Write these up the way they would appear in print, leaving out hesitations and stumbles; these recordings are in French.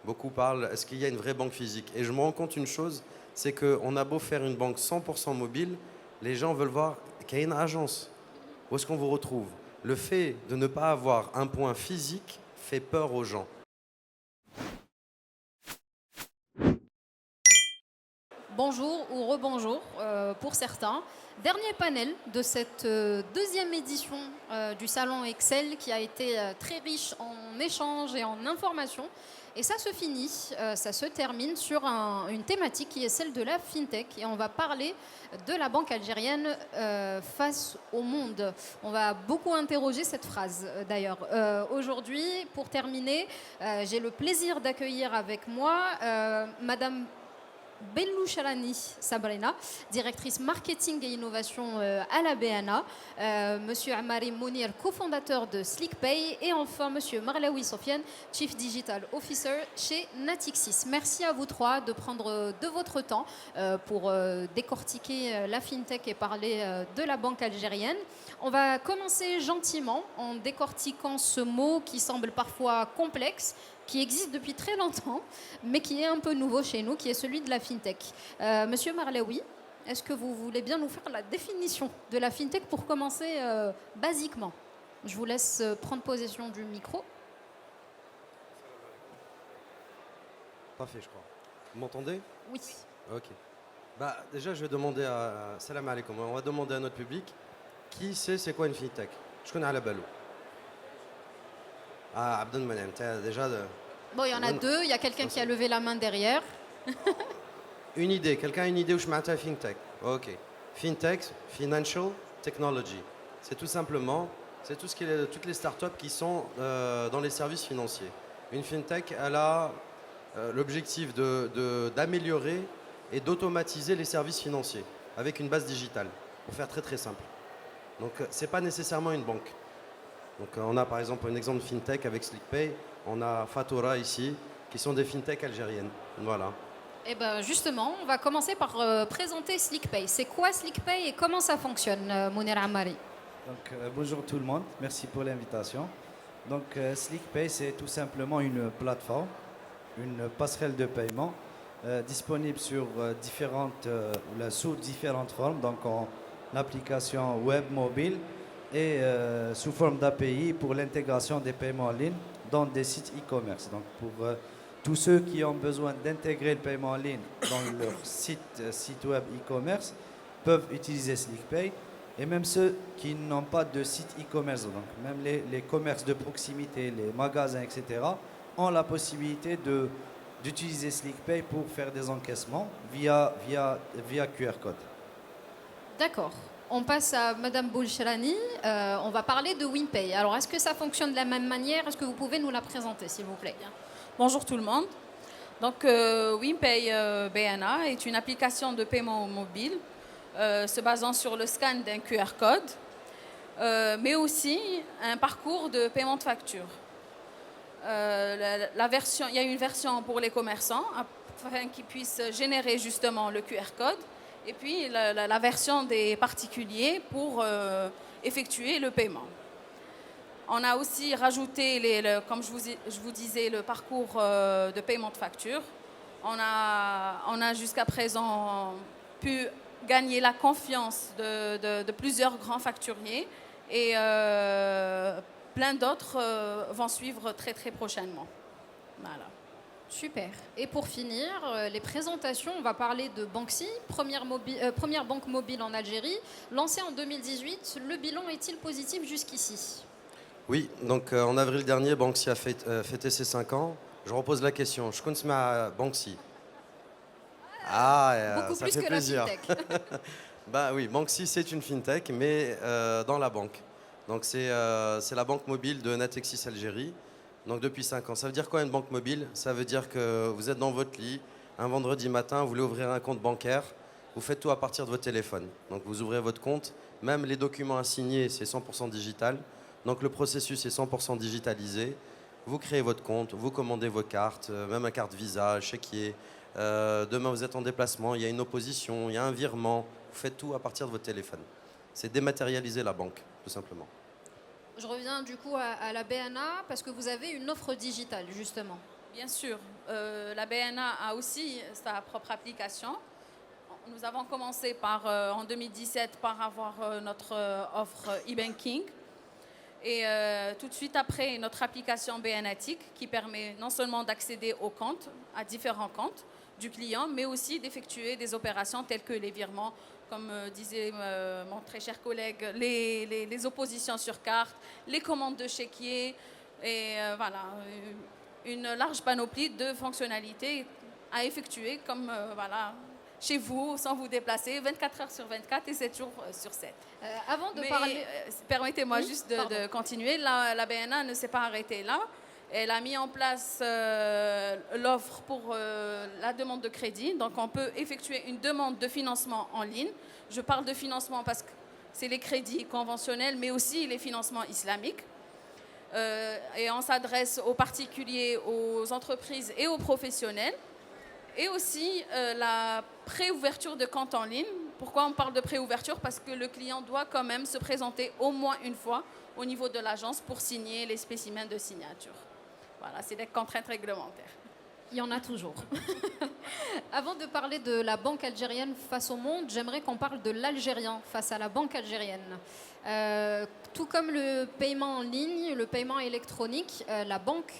Beaucoup parlent, est-ce qu'il y a une vraie banque physique? Et je me rends compte une chose, c'est qu'on a beau faire une banque 100% mobile, les gens veulent voir qu'il y a une agence. Où est-ce qu'on vous retrouve? Le fait de ne pas avoir un point physique fait peur aux gens. Bonjour ou rebonjour pour certains. Dernier panel de cette deuxième édition du salon Excel qui a été très riche en échanges et en informations. Et ça se finit, ça se termine sur une thématique qui est celle de la FinTech. Et on va parler de la banque algérienne face au monde. On va beaucoup interroger cette phrase d'ailleurs. Aujourd'hui, pour terminer, j'ai le plaisir d'accueillir avec moi Madame Bellou Chalani Sabrina, directrice marketing et innovation à la BNA, Monsieur Amari Mounir, cofondateur de SlickPay, et enfin Monsieur Marlaoui Sofiane, Chief Digital Officer chez Natixis. Merci à vous trois de prendre de votre temps pour décortiquer la FinTech et parler de la banque algérienne. On va commencer gentiment en décortiquant ce mot qui semble parfois complexe, qui existe depuis très longtemps, mais qui est un peu nouveau chez nous, qui est celui de la FinTech. Monsieur Marlaoui, est-ce que vous voulez bien nous faire la définition de la FinTech pour commencer basiquement? Je vous laisse prendre possession du micro. Parfait, je crois. Vous m'entendez? Oui. Ok. Bah, déjà, je vais demander à... Salam alaikum. On va demander à notre public qui sait c'est quoi une FinTech. Je connais à la balou. Ah, Abdel Manem, déjà... Bon, il y en a deux. Il y a quelqu'un qui a levé la main derrière. Une idée. Quelqu'un a une idée où je m'attends à FinTech? Ok. FinTech, Financial Technology. C'est tout simplement, c'est tout ce qui est, toutes les startups qui sont dans les services financiers. Une FinTech, elle a l'objectif d'améliorer et d'automatiser les services financiers avec une base digitale, pour faire très très simple. Donc, ce n'est pas nécessairement une banque. Donc on a par exemple un exemple de FinTech avec SlickPay, on a Fatoura ici, qui sont des FinTech algériennes. Voilà. Eh ben justement, on va commencer par présenter SlickPay. C'est quoi SlickPay et comment ça fonctionne, Mounir Amari? Bonjour tout le monde, merci pour l'invitation. SlickPay, c'est tout simplement une plateforme, une passerelle de paiement disponible sur sous différentes formes, donc en application web, mobile, et sous forme d'API pour l'intégration des paiements en ligne dans des sites e-commerce. Donc pour tous ceux qui ont besoin d'intégrer le paiement en ligne dans leur site web e-commerce peuvent utiliser SlickPay, et même ceux qui n'ont pas de site e-commerce, donc même les commerces de proximité, les magasins, etc., ont la possibilité d'utiliser SlickPay pour faire des encaissements via QR code. D'accord. On passe à Madame Boulchelani. On va parler de WinPay. Alors, est-ce que ça fonctionne de la même manière? Est-ce que vous pouvez nous la présenter, s'il vous plaît? Bonjour tout le monde. Donc, WinPay BNA est une application de paiement mobile se basant sur le scan d'un QR code, mais aussi un parcours de paiement de facture. Il y a une version pour les commerçants afin qu'ils puissent générer justement le QR code, et puis la version des particuliers pour effectuer le paiement. On a aussi rajouté, comme je vous disais, le parcours de paiement de facture. On a jusqu'à présent pu gagner la confiance de plusieurs grands facturiers, et plein d'autres vont suivre très très prochainement. Voilà. Super. Et pour finir, les présentations, on va parler de Banksy, première banque mobile en Algérie. Lancée en 2018, le bilan est-il positif jusqu'ici? Oui, donc en avril dernier, Banksy a fêté ses 5 ans. Je repose la question. Je connais ma Banksy. Beaucoup ça plus fait que plaisir. la FinTech. Bah oui, Banksy, c'est une FinTech, mais dans la banque. Donc c'est la banque mobile de Natixis Algérie. Donc depuis 5 ans. Ça veut dire quoi une banque mobile? Ça veut dire que vous êtes dans votre lit, un vendredi matin, vous voulez ouvrir un compte bancaire, vous faites tout à partir de votre téléphone. Donc vous ouvrez votre compte, même les documents à signer, c'est 100% digital. Donc le processus est 100% digitalisé. Vous créez votre compte, vous commandez vos cartes, même une carte Visa, chéquier. Demain vous êtes en déplacement, il y a une opposition, il y a un virement. Vous faites tout à partir de votre téléphone. C'est dématérialiser la banque, tout simplement. Je reviens du coup à la BNA parce que vous avez une offre digitale, justement. Bien sûr, la BNA a aussi sa propre application. Nous avons commencé en 2017 par avoir notre offre e-banking. Et tout de suite après, notre application BNatic qui permet non seulement d'accéder aux comptes, à différents comptes du client, mais aussi d'effectuer des opérations telles que les virements, comme disait mon très cher collègue, les oppositions sur carte, les commandes de chéquier, et voilà, une large panoplie de fonctionnalités à effectuer comme voilà, chez vous, sans vous déplacer, 24 heures sur 24 et 7 jours sur 7. Avant de Mais parler... permettez-moi Oui, juste pardon. de continuer. La BNA ne s'est pas arrêtée là. Elle a mis en place l'offre pour la demande de crédit. Donc, on peut effectuer une demande de financement en ligne. Je parle de financement parce que c'est les crédits conventionnels, mais aussi les financements islamiques. Et on s'adresse aux particuliers, aux entreprises et aux professionnels. Et aussi la préouverture de compte en ligne. Pourquoi on parle de préouverture? Parce que le client doit quand même se présenter au moins une fois au niveau de l'agence pour signer les spécimens de signature. Voilà, c'est des contraintes réglementaires. Il y en a toujours. Avant de parler de la banque algérienne face au monde, j'aimerais qu'on parle de l'Algérien face à la banque algérienne. Tout comme le paiement en ligne, le paiement électronique, la banque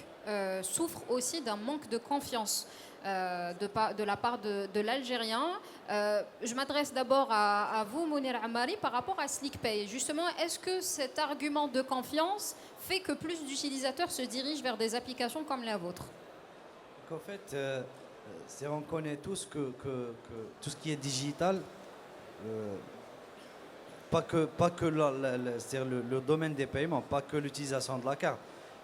souffre aussi d'un manque de confiance de la part de l'Algérien. Je m'adresse d'abord à vous, Mounir Ammari, par rapport à SlickPay. Justement, est-ce que cet argument de confiance fait que plus d'utilisateurs se dirigent vers des applications comme la vôtre? En fait, on connaît tous que tout ce qui est digital, pas que c'est-à-dire le domaine des paiements, pas que l'utilisation de la carte.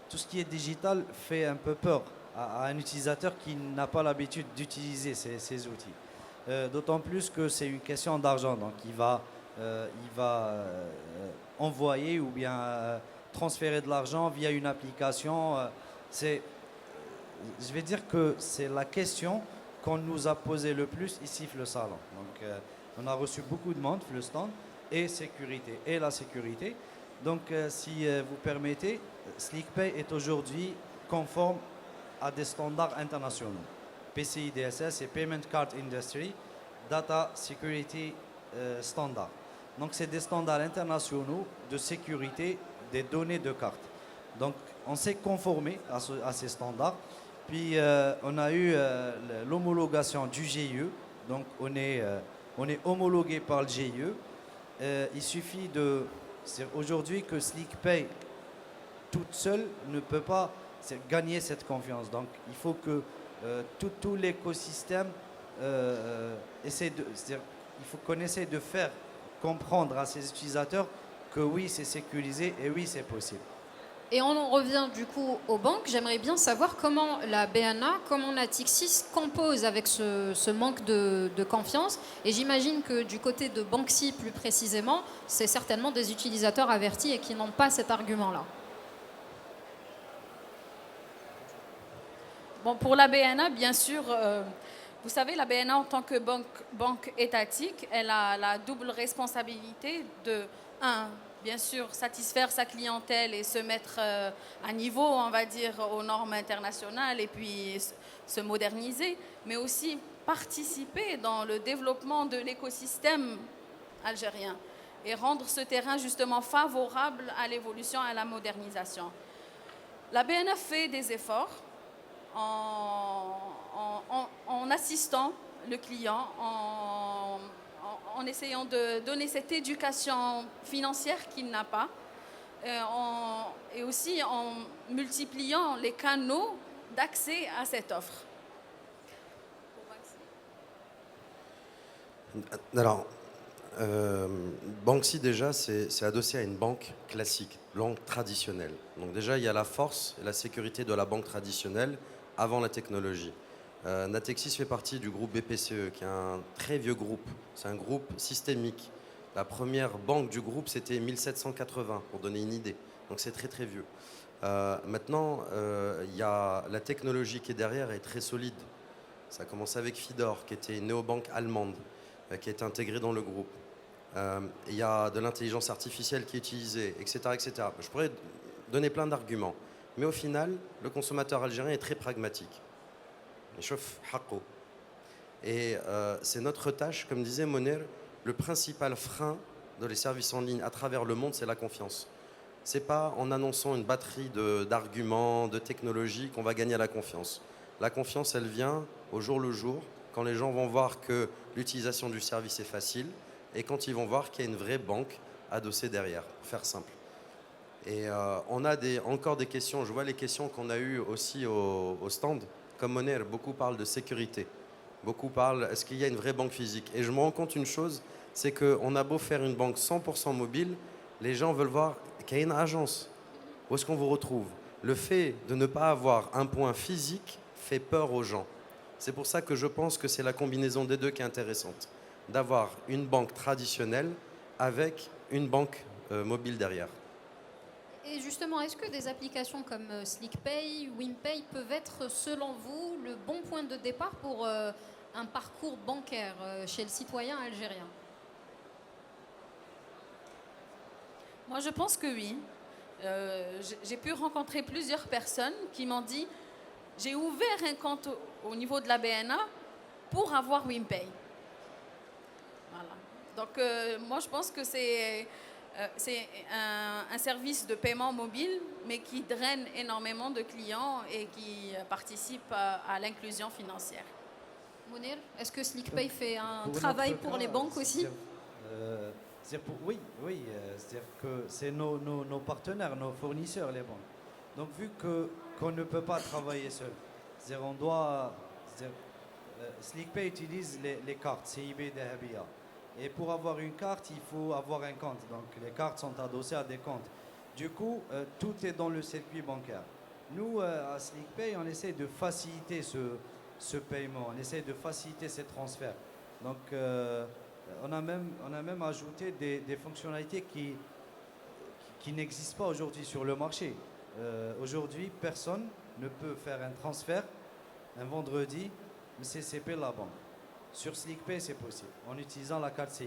Tout ce qui est digital fait un peu peur à un utilisateur qui n'a pas l'habitude d'utiliser ces outils. D'autant plus que c'est une question d'argent, donc il va envoyer ou bien transférer de l'argent via une application. Je vais dire que c'est la question qu'on nous a posée le plus ici le salon. Donc, on a reçu beaucoup de monde, le stand, et la sécurité. Donc, si vous permettez, SlickPay est aujourd'hui conforme à des standards internationaux. PCI DSS et Payment Card Industry Data Security Standard. Donc, c'est des standards internationaux de sécurité des données de carte. Donc, on s'est conformé à ces standards. Puis on a eu l'homologation du GIE, donc on est homologué par le GIE. Il suffit aujourd'hui que SlickPay toute seule ne peut pas gagner cette confiance. Donc il faut que tout l'écosystème il faut qu'on essaie de faire comprendre à ses utilisateurs que oui c'est sécurisé et oui c'est possible. Et on en revient du coup aux banques. J'aimerais bien savoir comment la BNA, comment Natixis compose avec ce manque de confiance. Et j'imagine que du côté de Banksy plus précisément, c'est certainement des utilisateurs avertis et qui n'ont pas cet argument-là. Bon, pour la BNA, bien sûr, vous savez, la BNA en tant que banque étatique, elle a la double responsabilité de, bien sûr, satisfaire sa clientèle et se mettre à niveau, on va dire, aux normes internationales et puis se moderniser, mais aussi participer dans le développement de l'écosystème algérien et rendre ce terrain justement favorable à l'évolution, à la modernisation. La BNA fait des efforts en assistant le client, en essayant de donner cette éducation financière qu'il n'a pas, et aussi en multipliant les canaux d'accès à cette offre. Alors, Banksy déjà, c'est adossé à une banque classique, banque traditionnelle. Donc déjà, il y a la force et la sécurité de la banque traditionnelle avant la technologie. Natixis fait partie du groupe BPCE, qui est un très vieux groupe. C'est un groupe systémique. La première banque du groupe, c'était 1780, pour donner une idée. Donc c'est très très vieux. Maintenant, il y a la technologie qui est derrière est très solide. Ça a commencé avec Fidor, qui était une néobanque allemande, qui a été intégrée dans le groupe. Il y a de l'intelligence artificielle qui est utilisée, etc., etc. Je pourrais donner plein d'arguments. Mais au final, le consommateur algérien est très pragmatique. يشوف حقه. Et c'est notre tâche, comme disait Moner, le principal frein dans les services en ligne à travers le monde, c'est la confiance. Ce n'est pas en annonçant une batterie d'arguments, de technologies qu'on va gagner la confiance. La confiance, elle vient au jour le jour, quand les gens vont voir que l'utilisation du service est facile et quand ils vont voir qu'il y a une vraie banque adossée derrière, pour faire simple. Et on a encore des questions, je vois les questions qu'on a eues aussi au stand. Comme Moner, beaucoup parlent de sécurité. Beaucoup parlent, est-ce qu'il y a une vraie banque physique? Et je me rends compte une chose, c'est qu'on a beau faire une banque 100% mobile, les gens veulent voir qu'il y a une agence. Où est-ce qu'on vous retrouve? Le fait de ne pas avoir un point physique fait peur aux gens. C'est pour ça que je pense que c'est la combinaison des deux qui est intéressante. D'avoir une banque traditionnelle avec une banque mobile derrière. Et justement, est-ce que des applications comme SlickPay, WinPay peuvent être, selon vous, le bon point de départ pour un parcours bancaire chez le citoyen algérien? Moi, je pense que oui. J'ai pu rencontrer plusieurs personnes qui m'ont dit j'ai ouvert un compte au niveau de la BNA pour avoir WinPay. Voilà. Donc, moi, je pense que c'est un service de paiement mobile, mais qui draine énormément de clients et qui participe à l'inclusion financière. Mounir, est-ce que SlickPay fait un Pour travail notre pour cas, les banques aussi? Oui, c'est-à-dire que c'est nos partenaires, nos fournisseurs, les banques. Donc vu qu'on ne peut pas travailler seul, c'est-à-dire on doit... SlickPay utilise les cartes CIB Dahabia. Et pour avoir une carte, il faut avoir un compte. Donc les cartes sont adossées à des comptes. Du coup, tout est dans le circuit bancaire. Nous, à SlickPay, on essaie de faciliter ce paiement, on essaie de faciliter ces transferts. Donc, on a même ajouté des fonctionnalités qui n'existent pas aujourd'hui sur le marché. Aujourd'hui, personne ne peut faire un transfert un vendredi, mais c'est CP la banque. Sur SlickPay, c'est possible, en utilisant la carte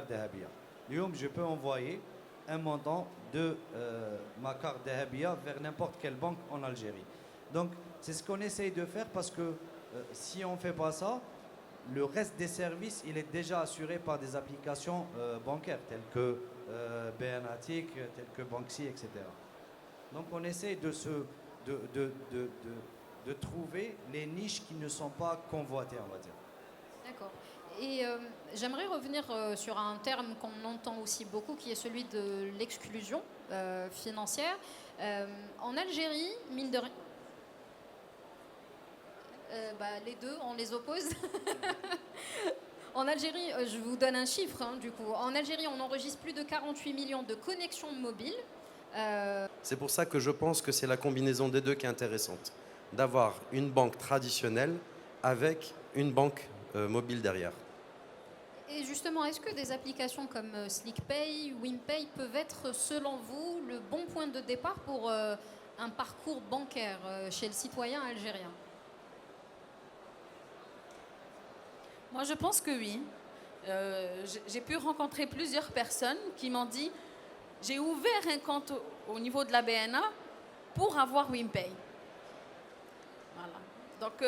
Dahabia. Je peux envoyer un montant de ma carte Dahabia vers n'importe quelle banque en Algérie. Donc, c'est ce qu'on essaye de faire parce que si on ne fait pas ça, le reste des services, il est déjà assuré par des applications bancaires telles que BNatic, telles que Banksy, etc. Donc, on essaye de trouver les niches qui ne sont pas convoitées, on va dire. D'accord. Et j'aimerais revenir sur un terme qu'on entend aussi beaucoup, qui est celui de l'exclusion financière. En Algérie, mine de rien, les deux, on les oppose. En Algérie, je vous donne un chiffre, du coup. En Algérie, on enregistre plus de 48 millions de connexions mobiles. C'est pour ça que je pense que c'est la combinaison des deux qui est intéressante. D'avoir une banque traditionnelle avec une banque mobile derrière. Et justement, est-ce que des applications comme SlickPay, WinPay peuvent être, selon vous, le bon point de départ pour un parcours bancaire chez le citoyen algérien? Moi, je pense que oui. J'ai pu rencontrer plusieurs personnes qui m'ont dit j'ai ouvert un compte au niveau de la BNA pour avoir WinPay. Voilà. Donc,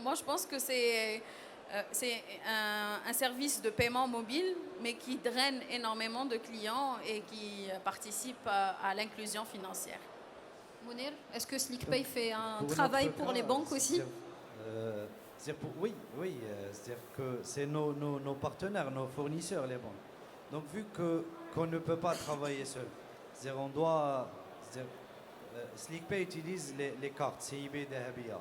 moi, je pense que c'est un service de paiement mobile, mais qui draine énormément de clients et qui participe à l'inclusion financière. Mounir, est-ce que SlickPay fait un Pour travail notre pour cas, les banques aussi? Oui, c'est-à-dire que c'est nos partenaires, nos fournisseurs, les banques. Donc vu qu'on ne peut pas travailler seul, c'est-à-dire on doit... SlickPay utilise les cartes CIB Dahabia.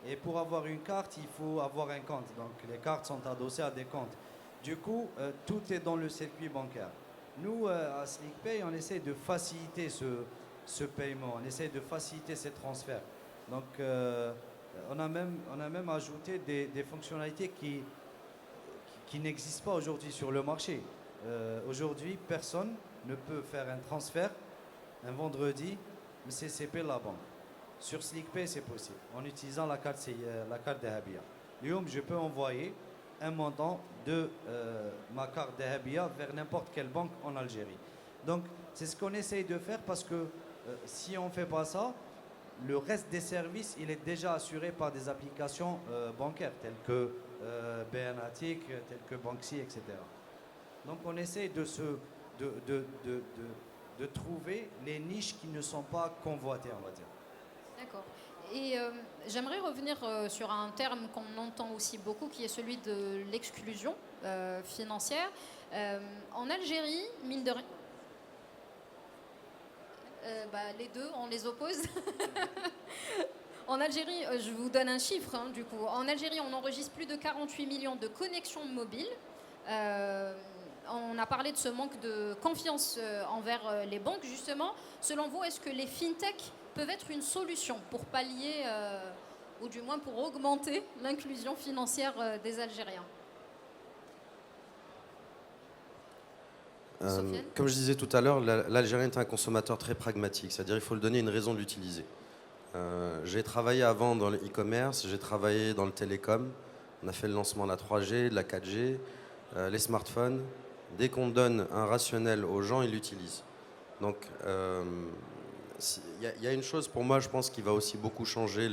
Et pour avoir une carte, il faut avoir un compte. Donc les cartes sont adossées à des comptes. Du coup, tout est dans le circuit bancaire. Nous, à SlickPay, on essaie de faciliter ce paiement, on essaie de faciliter ces transferts. Donc, on a même ajouté des fonctionnalités qui n'existent pas aujourd'hui sur le marché. Aujourd'hui, personne ne peut faire un transfert un vendredi, mais c'est CP la banque. Sur SlickPay, c'est possible, en utilisant la carte Dahabia. Je peux envoyer un montant de ma carte Dahabia vers n'importe quelle banque en Algérie. Donc, c'est ce qu'on essaye de faire parce que si on ne fait pas ça, le reste des services, il est déjà assuré par des applications bancaires telles que BNatic, telles que Banksy, etc. Donc on essaie de trouver les niches qui ne sont pas convoitées, on va dire. D'accord. Et j'aimerais revenir sur un terme qu'on entend aussi beaucoup, qui est celui de l'exclusion financière. En Algérie, mine de rien, les deux, on les oppose. En Algérie, je vous donne un chiffre, hein, du coup. En Algérie, on enregistre plus de 48 millions de connexions mobiles. On a parlé de ce manque de confiance envers les banques, justement. Selon vous, est-ce que les fintechs peuvent être une solution pour pallier, ou du moins pour augmenter l'inclusion financière des Algériens? Comme je disais tout à l'heure, l'Algérien est un consommateur très pragmatique, c'est-à-dire il faut lui donner une raison de l'utiliser. J'ai travaillé avant dans le e-commerce, j'ai travaillé dans le télécom, on a fait le lancement de la 3G, de la 4G, les smartphones. Dès qu'on donne un rationnel aux gens, ils l'utilisent. Donc il y a une chose pour moi, je pense, qui va aussi beaucoup changer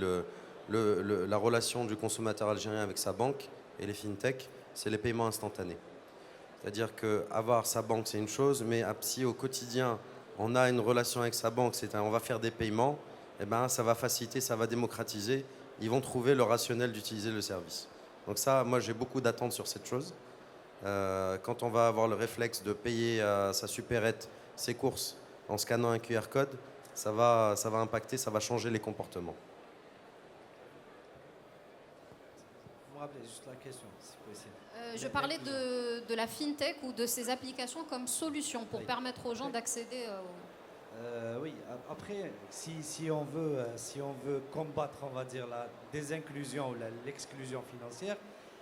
la relation du consommateur algérien avec sa banque et les fintechs, c'est les paiements instantanés. C'est-à-dire qu'avoir sa banque, c'est une chose, mais si au quotidien, on a une relation avec sa banque, on va faire des paiements, eh ben, ça va faciliter, ça va démocratiser. Ils vont trouver le rationnel d'utiliser le service. Donc ça, moi, j'ai beaucoup d'attentes sur cette chose. Quand on va avoir le réflexe de payer sa supérette, ses courses, en scannant un QR code, ça va impacter, ça va changer les comportements. Vous me rappelez juste la question, si possible. Je parlais de la fintech ou de ces applications comme solution pour permettre aux gens d'accéder Oui, après, si on veut combattre, on va dire, la désinclusion ou l'exclusion financière,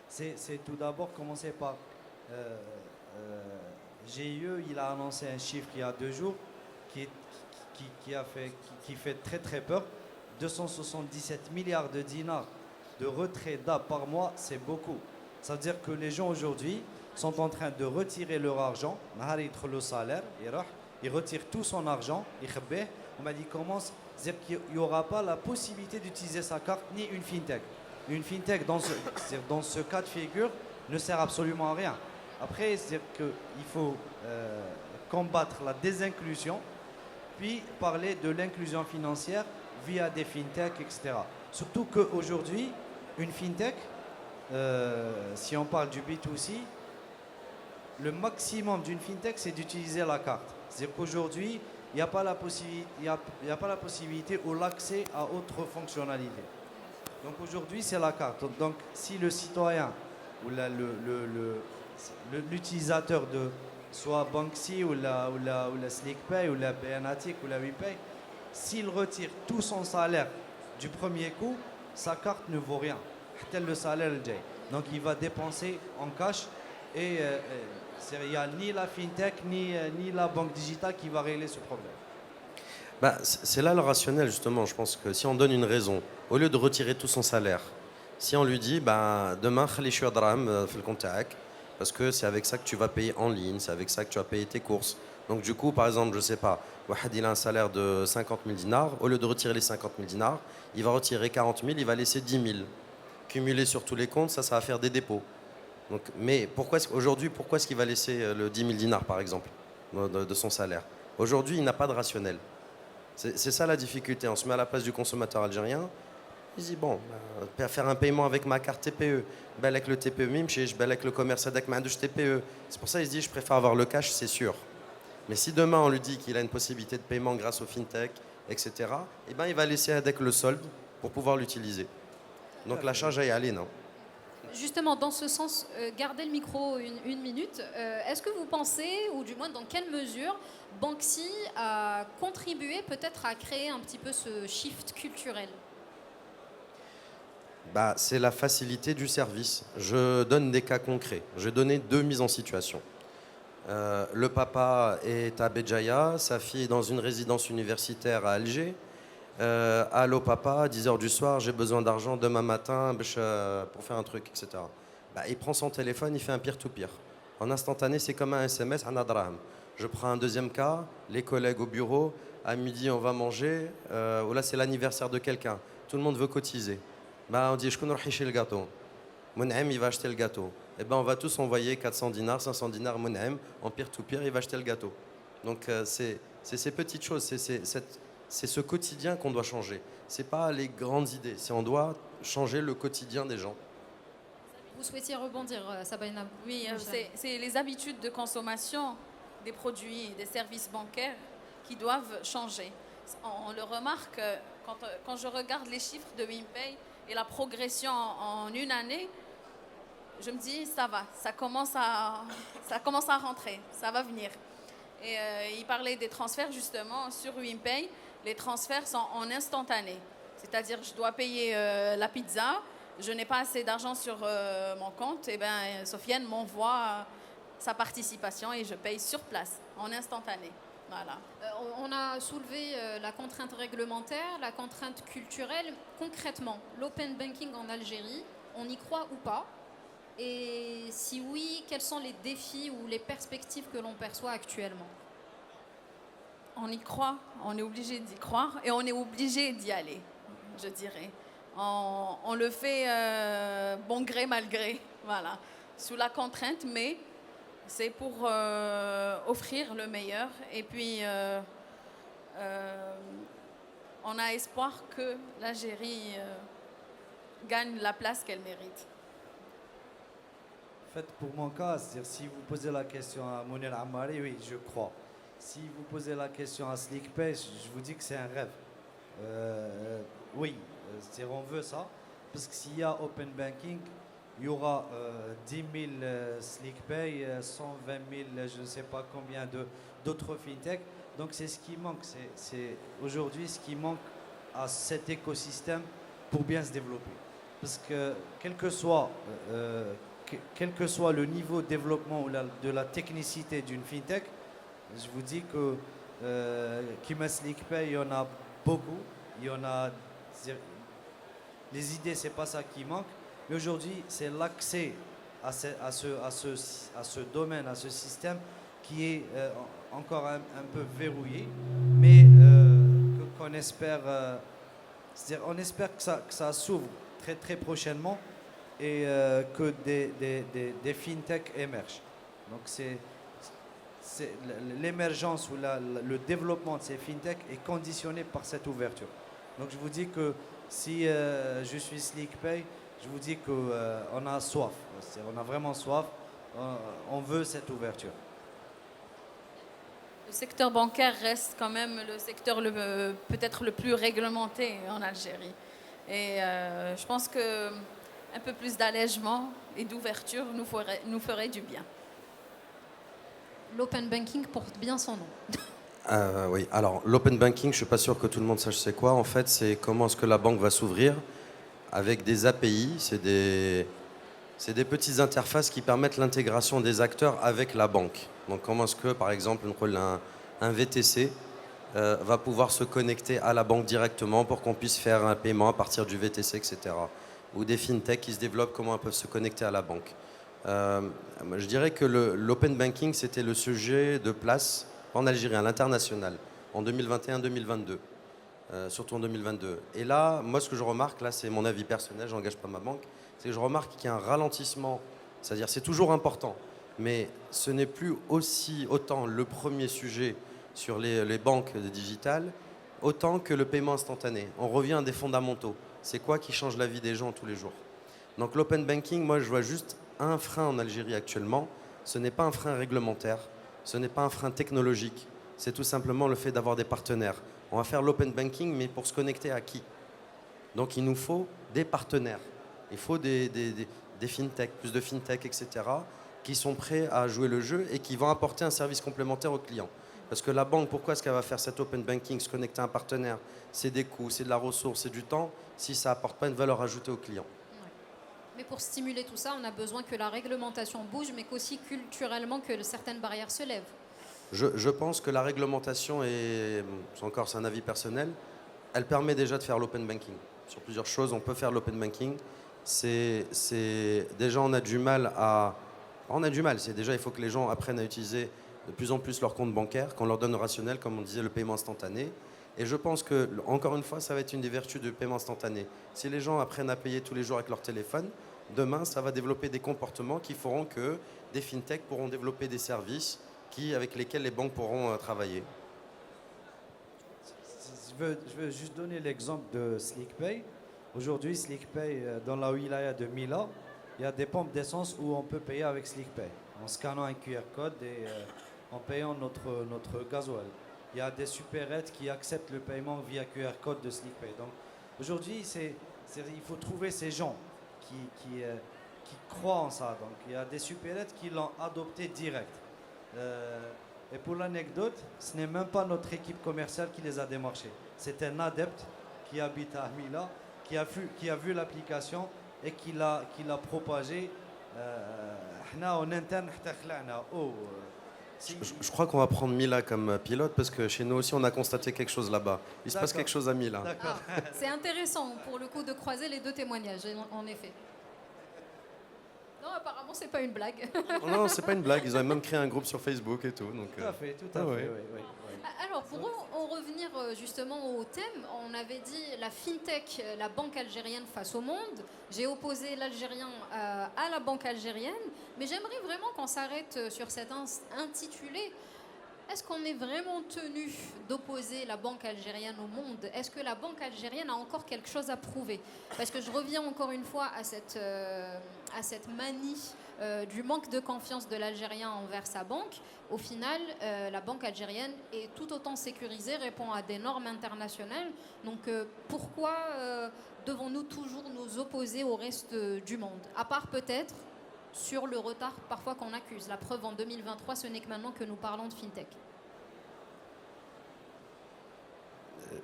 c'est tout d'abord commencer par GIE, il a annoncé un chiffre il y a 2 jours qui fait très très peur. 277 milliards de dinars de retrait d'AP par mois, c'est beaucoup. Ça veut dire que les gens aujourd'hui sont en train de retirer leur argent, le salaire, ils retirent tout son argent, on m'a dit commence, c'est-à-dire qu'il n'y aura pas la possibilité d'utiliser sa carte ni une fintech. Une fintech dans ce cas de figure ne sert absolument à rien. Après, c'est-à-dire qu'il faut combattre la désinclusion, puis parler de l'inclusion financière via des fintechs, etc. Surtout qu'aujourd'hui, une fintech, si on parle du B2C, le maximum d'une fintech, c'est d'utiliser la carte. C'est-à-dire qu'aujourd'hui, il n'y a pas la possibilité ou l'accès à autres fonctionnalités. Donc aujourd'hui, c'est la carte. Donc si le citoyen ou l'utilisateur de soit Banksy ou la SlickPay ou la BNatic ou la WePay, s'il retire tout son salaire du premier coup, sa carte ne vaut rien. Tel le salaire le jay. Donc il va dépenser en cash et il n'y a ni la fintech ni la banque digitale qui va régler ce problème. C'est là le rationnel, justement. Je pense que si on donne une raison, au lieu de retirer tout son salaire, si on lui dit demain, khali shouya draham fil compte taak, parce que c'est avec ça que tu vas payer en ligne, c'est avec ça que tu vas payer tes courses. Donc du coup, par exemple, je sais pas, Wahad il a un salaire de 50 000 dinars, au lieu de retirer les 50 000 dinars, il va retirer 40 000, il va laisser 10 000. Cumulé sur tous les comptes, ça va faire des dépôts. Donc, mais pourquoi est-ce qu'il va laisser le 10 000 dinars, par exemple, de son salaire? Aujourd'hui, il n'a pas de rationnel. C'est ça la difficulté. On se met à la place du consommateur algérien. Il dit bon, faire un paiement avec ma carte TPE, avec le TPE mimchiche, avec le commerce avec ma douche TPE. C'est pour ça qu'il se dit je préfère avoir le cash, c'est sûr. Mais si demain on lui dit qu'il a une possibilité de paiement grâce au fintech, etc., eh ben, il va laisser avec le solde pour pouvoir l'utiliser. Donc la charge est allée, non? Justement, dans ce sens, gardez le micro une minute. Est-ce que vous pensez, ou du moins dans quelle mesure, Banksy a contribué peut-être à créer un petit peu ce shift culturel? C'est la facilité du service. Je donne des cas concrets. Je vais donner 2 mises en situation. Le papa est à Béjaïa, sa fille est dans une résidence universitaire à Alger. Allô papa, 10h du soir, j'ai besoin d'argent demain matin pour faire un truc, etc. Il prend son téléphone, il fait un peer-to-peer. En instantané, c'est comme un SMS, un adraham. Je prends un deuxième cas, les collègues au bureau, à midi on va manger, ou là c'est l'anniversaire de quelqu'un, tout le monde veut cotiser. Bah, on dit, je connais le gâteau. Mounhem, il va acheter le gâteau. Et ben on va tous envoyer 400 dinars, 500 dinars, Mounhem, en peer-to-peer, il va acheter le gâteau. Donc c'est ces petites choses, c'est ce quotidien qu'on doit changer. C'est pas les grandes idées, c'est on doit changer le quotidien des gens. Vous souhaitiez rebondir, Sabrina? Oui, c'est les habitudes de consommation des produits et des services bancaires qui doivent changer. On le remarque quand je regarde les chiffres de WinPay et la progression en une année, je me dis ça va, ça commence à rentrer, ça va venir. Et il parlait des transferts justement sur WinPay. Les transferts sont en instantané. C'est-à-dire je dois payer la pizza, je n'ai pas assez d'argent sur mon compte, et bien Sofiane m'envoie sa participation et je paye sur place, en instantané. Voilà. On a soulevé la contrainte réglementaire, la contrainte culturelle. Concrètement, l'open banking en Algérie, on y croit ou pas? Et si oui, quels sont les défis ou les perspectives que l'on perçoit actuellement? On y croit, on est obligé d'y croire et on est obligé d'y aller, je dirais. On le fait bon gré, mal gré, voilà, sous la contrainte, mais c'est pour offrir le meilleur. Et puis, on a espoir que l'Algérie gagne la place qu'elle mérite. En fait, pour mon cas, c'est-à-dire si vous posez la question à Mounir Ammari, oui, je crois. Si vous posez la question à SlickPay, je vous dis que c'est un rêve. Oui, c'est-à-dire on veut ça, parce que s'il y a open banking, il y aura 10 000 SlickPay, 120 000, je ne sais pas combien d'autres fintech. Donc c'est ce qui manque. C'est aujourd'hui ce qui manque à cet écosystème pour bien se développer. Parce que quel que soit le niveau de développement ou de la technicité d'une fintech, je vous dis que Kima SlickPay, il y en a beaucoup. Il y en a. Les idées, c'est pas ça qui manque. Mais aujourd'hui, c'est l'accès à ce domaine, à ce système qui est encore un peu verrouillé, mais qu'on espère, c'est-à-dire on espère que ça s'ouvre très très prochainement et que des fintechs émergent. Donc c'est l'émergence ou le développement de ces fintechs est conditionné par cette ouverture. Donc je vous dis que si je suis SlickPay, je vous dis qu'on a soif, on a vraiment soif, on veut cette ouverture. Le secteur bancaire reste quand même le secteur peut-être le plus réglementé en Algérie. Et je pense qu'un peu plus d'allègement et d'ouverture nous ferait du bien. L'open banking porte bien son nom. Oui, alors l'open banking, je ne suis pas sûr que tout le monde sache c'est quoi. En fait, c'est comment est-ce que la banque va s'ouvrir avec des API. C'est des petites interfaces qui permettent l'intégration des acteurs avec la banque. Donc comment est-ce que, par exemple, un VTC va pouvoir se connecter à la banque directement pour qu'on puisse faire un paiement à partir du VTC, etc. Ou des fintechs qui se développent, comment elles peuvent se connecter à la banque. Je dirais que l'open banking, c'était le sujet de place en Algérie, à l'international, en 2021-2022, surtout en 2022. Et là, moi, ce que je remarque, là, c'est mon avis personnel, je n'engage pas ma banque, c'est que je remarque qu'il y a un ralentissement, c'est-à-dire c'est toujours important, mais ce n'est plus autant le premier sujet sur les banques digitales, autant que le paiement instantané. On revient à des fondamentaux. C'est quoi qui change la vie des gens tous les jours? Donc l'open banking, moi, je vois juste un frein en Algérie actuellement. Ce n'est pas un frein réglementaire, ce n'est pas un frein technologique, c'est tout simplement le fait d'avoir des partenaires. On va faire l'open banking, mais pour se connecter à qui? Donc il nous faut des partenaires. Il faut des fintechs, plus de fintechs, etc., qui sont prêts à jouer le jeu et qui vont apporter un service complémentaire aux clients. Parce que la banque, pourquoi est-ce qu'elle va faire cet open banking, se connecter à un partenaire? C'est des coûts, c'est de la ressource, c'est du temps, si ça n'apporte pas une valeur ajoutée aux clients. Mais pour stimuler tout ça, on a besoin que la réglementation bouge, mais qu'aussi culturellement que certaines barrières se lèvent. Je pense que la réglementation, c'est un avis personnel, elle permet déjà de faire l'open banking. Sur plusieurs choses, on peut faire l'open banking. Déjà, on a du mal, c'est déjà, il faut que les gens apprennent à utiliser de plus en plus leur compte bancaire, qu'on leur donne le rationnel, comme on disait, le paiement instantané. Et je pense que, encore une fois, ça va être une des vertus du paiement instantané. Si les gens apprennent à payer tous les jours avec leur téléphone, demain, ça va développer des comportements qui feront que des fintechs pourront développer des services avec lesquels les banques pourront travailler. Je veux juste donner l'exemple de SlickPay. Aujourd'hui, SlickPay, dans la wilaya de Mila, il y a des pompes d'essence où on peut payer avec SlickPay, en scannant un QR code et en payant notre gasoil. Il y a des supérettes qui acceptent le paiement via QR code de SlickPay. Donc aujourd'hui, il faut trouver ces gens qui croient en ça. Donc il y a des supérettes qui l'ont adopté direct. Et pour l'anecdote, ce n'est même pas notre équipe commerciale qui les a démarchés. C'est un adepte qui habite à Mila, qui a vu l'application et qui l'a propagée. En interne, Je crois qu'on va prendre Mila comme pilote parce que chez nous aussi, on a constaté quelque chose là-bas. Il se passe quelque chose à Mila. D'accord. C'est intéressant pour le coup de croiser les deux témoignages, en effet. Non, apparemment, c'est pas une blague. Oh non, c'est pas une blague. Ils ont même créé un groupe sur Facebook et tout. Donc, Tout à fait, tout à fait. ouais. Oui. Alors, pour en revenir justement au thème, on avait dit la fintech, la banque algérienne face au monde. J'ai opposé l'Algérien à la banque algérienne, mais j'aimerais vraiment qu'on s'arrête sur cet intitulé. Est-ce qu'on est vraiment tenu d'opposer la banque algérienne au monde? Est-ce que la banque algérienne a encore quelque chose à prouver? Parce que je reviens encore une fois à cette manie du manque de confiance de l'Algérien envers sa banque. Au final, la banque algérienne est tout autant sécurisée, répond à des normes internationales. Donc pourquoi devons-nous toujours nous opposer au reste du monde? À part peut-être sur le retard parfois qu'on accuse. La preuve, en 2023, ce n'est que maintenant que nous parlons de fintech.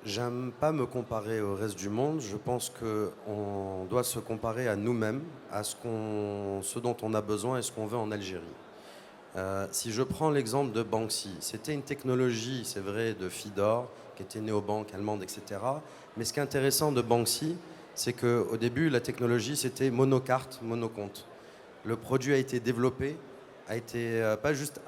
J'aime pas me comparer au reste du monde. Je pense qu'on doit se comparer à nous-mêmes, à ce dont on a besoin et ce qu'on veut en Algérie. Si je prends l'exemple de Banksy, c'était une technologie, c'est vrai, de Fidor, qui était néobanque allemande, etc. Mais ce qui est intéressant de Banksy, c'est qu'au début, la technologie, c'était monocarte, monocompte. Le produit a été développé, a été pas juste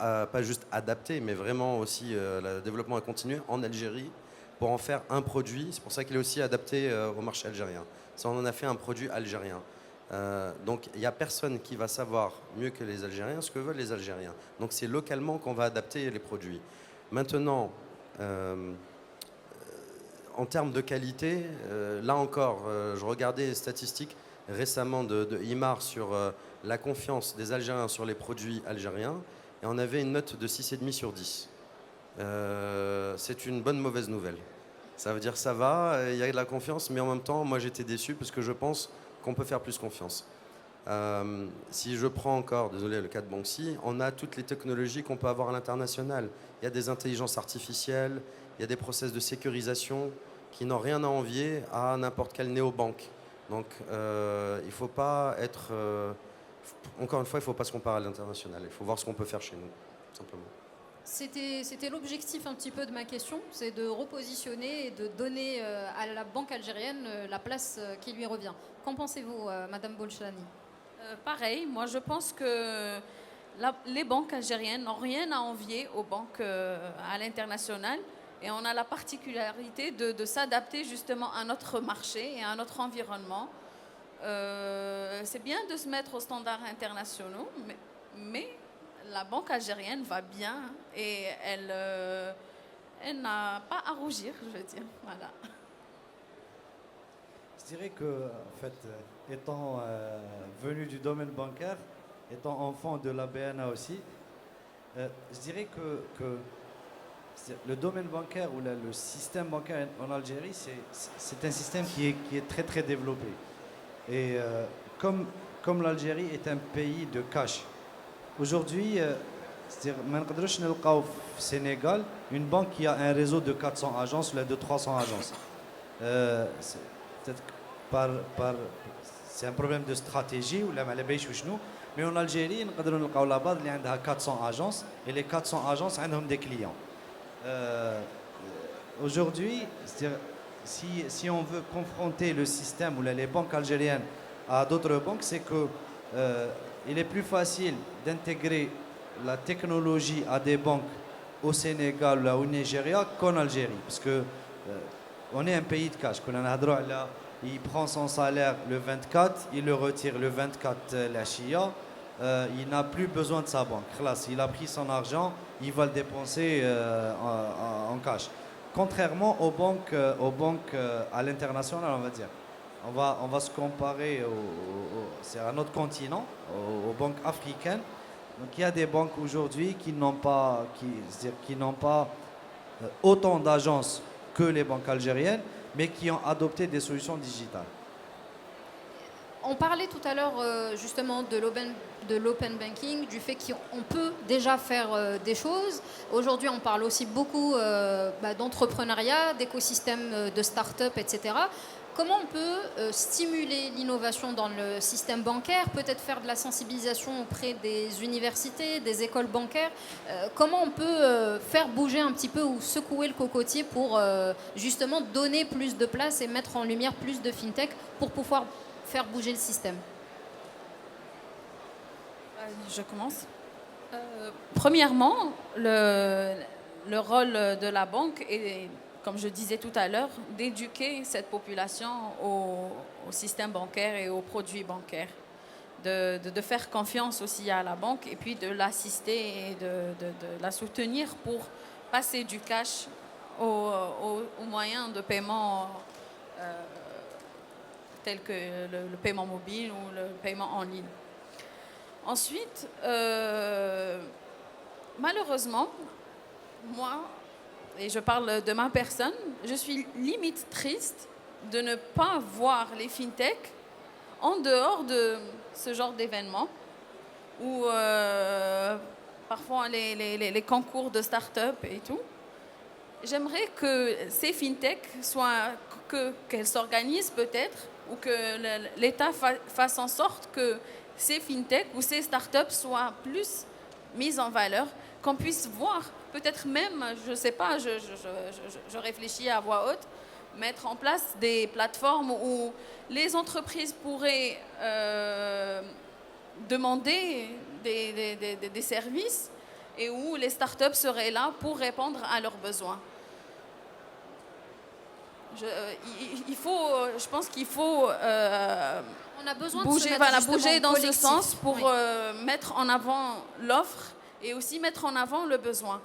adapté, mais vraiment aussi le développement a continué en Algérie pour en faire un produit. C'est pour ça qu'il est aussi adapté au marché algérien. Ça, on en a fait un produit algérien. Donc il n'y a personne qui va savoir mieux que les Algériens ce que veulent les Algériens. Donc c'est localement qu'on va adapter les produits. Maintenant, en termes de qualité, là encore, je regardais les statistiques récemment de IMAR sur la confiance des Algériens sur les produits algériens, et on avait une note de 6,5 sur 10. C'est une bonne mauvaise nouvelle. Ça veut dire ça va, il y a de la confiance, mais en même temps, moi j'étais déçu parce que je pense qu'on peut faire plus confiance. Si je prends encore, désolé, le cas de Banksy, on a toutes les technologies qu'on peut avoir à l'international. Il y a des intelligences artificielles, il y a des process de sécurisation qui n'ont rien à envier à n'importe quelle néobanque. Donc il ne faut pas être... encore une fois, il ne faut pas se comparer à l'international. Il faut voir ce qu'on peut faire chez nous, simplement. C'était l'objectif un petit peu de ma question, c'est de repositionner et de donner à la banque algérienne la place qui lui revient. Qu'en pensez-vous, Madame Bolchlani? Pareil, moi je pense que les banques algériennes n'ont rien à envier aux banques à l'international, et on a la particularité de s'adapter justement à notre marché et à notre environnement. C'est bien de se mettre aux standards internationaux, mais la banque algérienne va bien et elle n'a pas à rougir, je veux dire. Voilà. Je dirais que, en fait, étant venu du domaine bancaire, étant enfant de la BNA aussi, je dirais que le domaine bancaire ou le système bancaire en Algérie, c'est un système qui est très très développé. Et comme l'Algérie est un pays de cash, aujourd'hui, c'est-à-dire, au Sénégal, une banque qui a un réseau de 400 agences ou de 300 agences. Peut-être c'est un problème de stratégie ou mais en Algérie, on a là-bas 400 agences et les 400 agences ont des clients. Aujourd'hui, si on veut confronter le système ou les banques algériennes à d'autres banques, c'est que il est plus facile d'intégrer la technologie à des banques au Sénégal ou au Nigeria qu'en Algérie. Parce que on est un pays de cash. Quand on a droit là, il prend son salaire le 24, il le retire le 24 la chia. Il n'a plus besoin de sa banque. Khlas, il a pris son argent, il va le dépenser en cash. Contrairement aux banques à l'international, on va dire. On va se comparer c'est à notre continent, aux banques africaines. Donc il y a des banques aujourd'hui qui n'ont pas, c'est-à-dire qui n'ont pas autant d'agences que les banques algériennes, mais qui ont adopté des solutions digitales. On parlait tout à l'heure justement de l'open banking, du fait qu'on peut déjà faire des choses. Aujourd'hui, on parle aussi beaucoup d'entrepreneuriat, d'écosystèmes de start-up, etc. Comment on peut stimuler l'innovation dans le système bancaire, peut-être faire de la sensibilisation auprès des universités, des écoles bancaires. Comment on peut faire bouger un petit peu ou secouer le cocotier pour justement donner plus de place et mettre en lumière plus de fintech pour pouvoir faire bouger le système? Je commence. Premièrement, le rôle de la banque est, comme je disais tout à l'heure, d'éduquer cette population au système bancaire et aux produits bancaires. De faire confiance aussi à la banque et puis de l'assister et de la soutenir pour passer du cash aux moyens de paiement tels que le paiement mobile ou le paiement en ligne. Ensuite, malheureusement, moi, et je parle de ma personne, je suis limite triste de ne pas voir les fintechs en dehors de ce genre d'événements où parfois les concours de start-up et tout. J'aimerais que ces fintechs qu'elles s'organisent peut-être ou que l'État fasse en sorte que ces fintechs ou ces start-up soient plus mises en valeur, qu'on puisse voir, peut-être même, je ne sais pas, je réfléchis à voix haute, mettre en place des plateformes où les entreprises pourraient demander des services et où les startups seraient là pour répondre à leurs besoins. Je pense qu'il faut on a besoin bouger dans ce sens pour oui. Mettre en avant l'offre et aussi mettre en avant le besoin.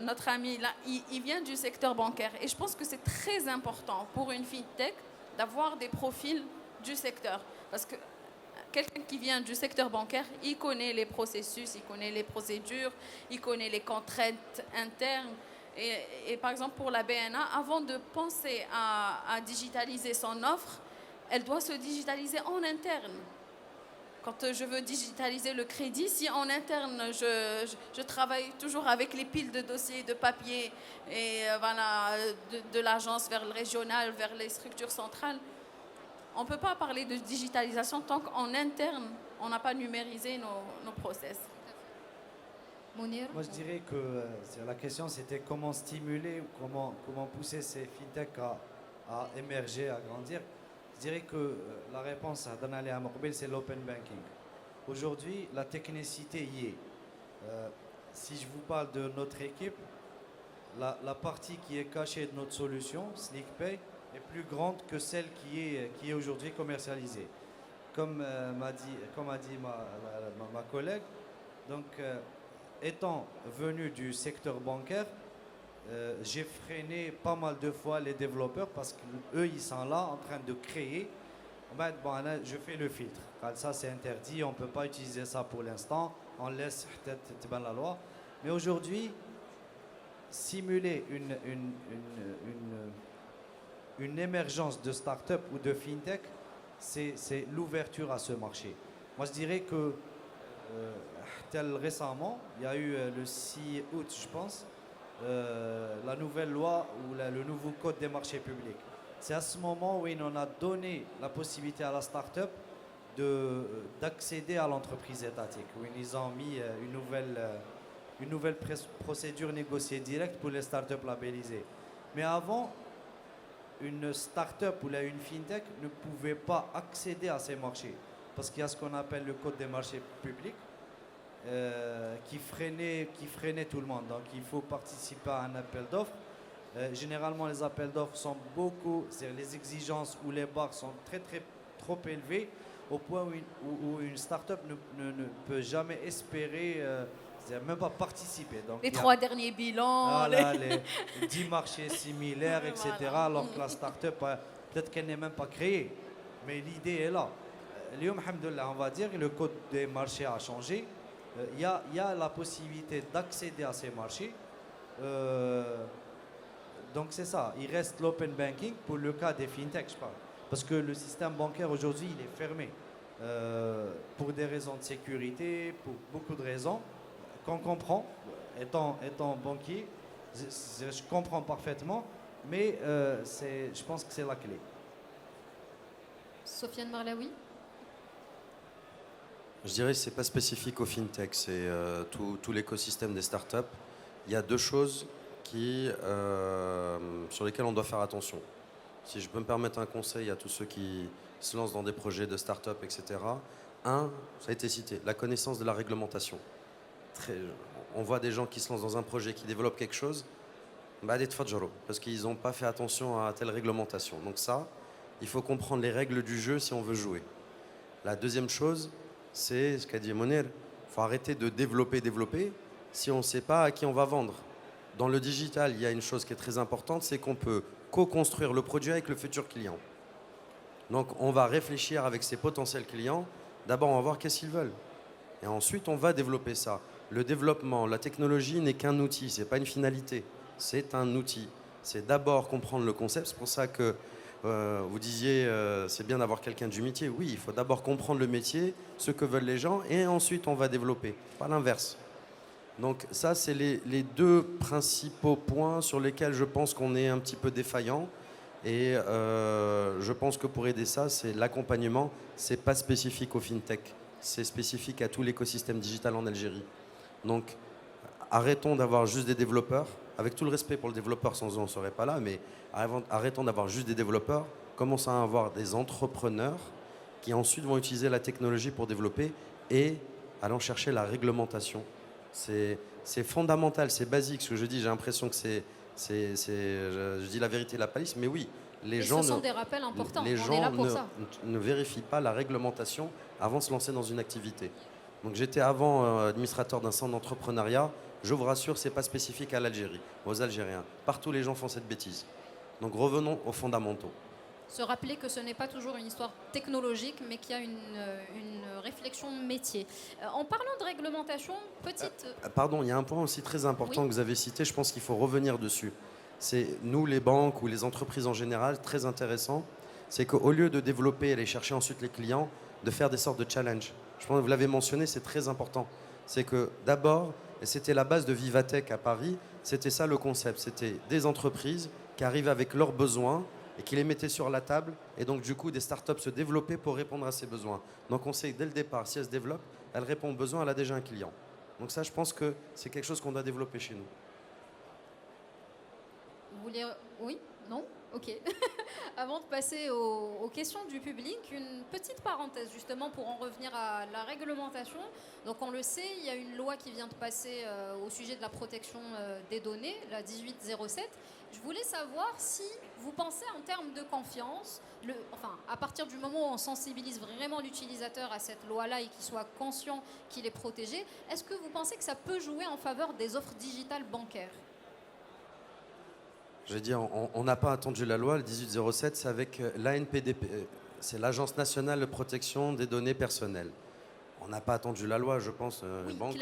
Notre ami là, il vient du secteur bancaire et je pense que c'est très important pour une fintech d'avoir des profils du secteur parce que quelqu'un qui vient du secteur bancaire, il connaît les processus, il connaît les procédures, il connaît les contraintes internes. Et par exemple, pour la BNA, avant de penser à digitaliser son offre, elle doit se digitaliser en interne. Quand je veux digitaliser le crédit, si en interne, je travaille toujours avec les piles de dossiers, de papier, et voilà, de l'agence vers le régional, vers les structures centrales, on ne peut pas parler de digitalisation tant qu'en interne, on n'a pas numérisé nos process. Mounir? Moi, je dirais que la question, c'était comment stimuler, comment pousser ces fintechs à émerger, à grandir. Je dirais que la réponse à Danali Amorbil, c'est l'open banking. Aujourd'hui, la technicité y est. Si je vous parle de notre équipe, la partie qui est cachée de notre solution, SlickPay, est plus grande que celle qui est aujourd'hui commercialisée. Comme a dit ma collègue, donc étant venu du secteur bancaire, j'ai freiné pas mal de fois les développeurs parce qu'eux, ils sont là en train de créer. Je fais le filtre. Ça, c'est interdit. On ne peut pas utiliser ça pour l'instant. On laisse peut-être la loi. Mais aujourd'hui, simuler une émergence de start-up ou de fintech, c'est l'ouverture à ce marché. Moi, je dirais que tel récemment, il y a eu le 6 août, je pense, la nouvelle loi ou le nouveau code des marchés publics. C'est à ce moment où on a donné la possibilité à la start-up d'accéder à l'entreprise étatique, où ils ont mis une nouvelle procédure négociée directe pour les start-up labellisées. Mais avant, une start-up ou une fintech ne pouvait pas accéder à ces marchés. parce qu'il y a ce qu'on appelle le code des marchés publics qui freinait tout le monde. Donc il faut participer à un appel d'offres. Généralement, les appels d'offres sont c'est-à-dire les exigences ou les barres sont trop élevées au point où une start-up ne peut jamais espérer, c'est-à-dire même pas participer. Donc, Les 3 derniers bilans. voilà, les 10 marchés similaires, etc. Voilà. Alors que la start-up, peut-être qu'elle n'est même pas créée, mais l'idée est là. Lyoum, alhamdoulilah, on va dire que le code des marchés a changé. Il y a la possibilité d'accéder à ces marchés. Donc c'est ça, il reste l'open banking pour le cas des fintechs, je parle. Parce que le système bancaire aujourd'hui, il est fermé. Pour des raisons de sécurité, pour beaucoup de raisons qu'on comprend, étant banquier, je comprends parfaitement, mais je pense que c'est la clé. Sofiane Marlaoui. Je dirais que ce n'est pas spécifique au fintech, c'est tout l'écosystème des startups. Il y a deux choses sur lesquelles on doit faire attention. Si je peux me permettre un conseil à tous ceux qui se lancent dans des projets de start-up, etc. Un, ça a été cité, la connaissance de la réglementation. On voit des gens qui se lancent dans un projet, qui développent quelque chose, parce qu'ils n'ont pas fait attention à telle réglementation. Donc ça, il faut comprendre les règles du jeu si on veut jouer. La deuxième chose, c'est ce qu'a dit Moner, il faut arrêter de développer si on ne sait pas à qui on va vendre. Dans le digital, il y a une chose qui est très importante, c'est qu'on peut co-construire le produit avec le futur client. Donc on va réfléchir avec ses potentiels clients. D'abord, on va voir qu'est-ce qu'ils veulent. Et ensuite, on va développer ça. Le développement, la technologie n'est qu'un outil, ce n'est pas une finalité. C'est un outil. C'est d'abord comprendre le concept. C'est pour ça que vous disiez, c'est bien d'avoir quelqu'un du métier. Oui, il faut d'abord comprendre le métier, ce que veulent les gens, et ensuite on va développer. Pas l'inverse. Donc ça, c'est les deux principaux points sur lesquels je pense qu'on est un petit peu défaillant. Et je pense que pour aider ça, c'est l'accompagnement. C'est pas spécifique au fintech. C'est spécifique à tout l'écosystème digital en Algérie. Donc arrêtons d'avoir juste des développeurs. Avec tout le respect pour le développeur, sans eux on ne serait pas là. Mais arrêtons d'avoir juste des développeurs. Commençons à avoir des entrepreneurs qui ensuite vont utiliser la technologie pour développer et allons chercher la réglementation. C'est fondamental, c'est basique ce que je dis. J'ai l'impression que je dis la vérité, la palisse, mais oui, les gens ce sont des rappels importants. Les on gens est là pour ça. ne vérifient pas la réglementation avant de se lancer dans une activité. Donc j'étais avant administrateur d'un centre d'entrepreneuriat. Je vous rassure, c'est pas spécifique à l'Algérie, aux Algériens. Partout, les gens font cette bêtise. Donc revenons aux fondamentaux. Se rappeler que ce n'est pas toujours une histoire technologique, mais qu'il y a une réflexion métier. En parlant de réglementation, Pardon, il y a un point aussi très important que vous avez cité, je pense qu'il faut revenir dessus. C'est nous, les banques ou les entreprises en général, très intéressant, c'est qu'au lieu de développer et aller chercher ensuite les clients, de faire des sortes de challenges. Je pense que vous l'avez mentionné, c'est très important. C'est que d'abord, et c'était la base de Vivatech à Paris, c'était ça le concept, c'était des entreprises qui arrivent avec leurs besoins et qui les mettaient sur la table, et donc du coup des startups se développaient pour répondre à ces besoins. Donc on sait que dès le départ, si elle se développe, elle répond aux besoins, elle a déjà un client. Donc ça, je pense que c'est quelque chose qu'on doit développer chez nous. Vous voulez... Oui? Non? Ok. Avant de passer aux questions du public, une petite parenthèse justement pour en revenir à la réglementation. Donc on le sait, il y a une loi qui vient de passer au sujet de la protection des données, la 1807. Je voulais savoir si vous pensez en termes de confiance, à partir du moment où on sensibilise vraiment l'utilisateur à cette loi-là et qu'il soit conscient qu'il est protégé, est-ce que vous pensez que ça peut jouer en faveur des offres digitales bancaires ? Je vais dire, on n'a pas attendu la loi, le 1807, c'est avec l'ANPDP, c'est l'Agence nationale de protection des données personnelles. On n'a pas attendu la loi, je pense, les banques,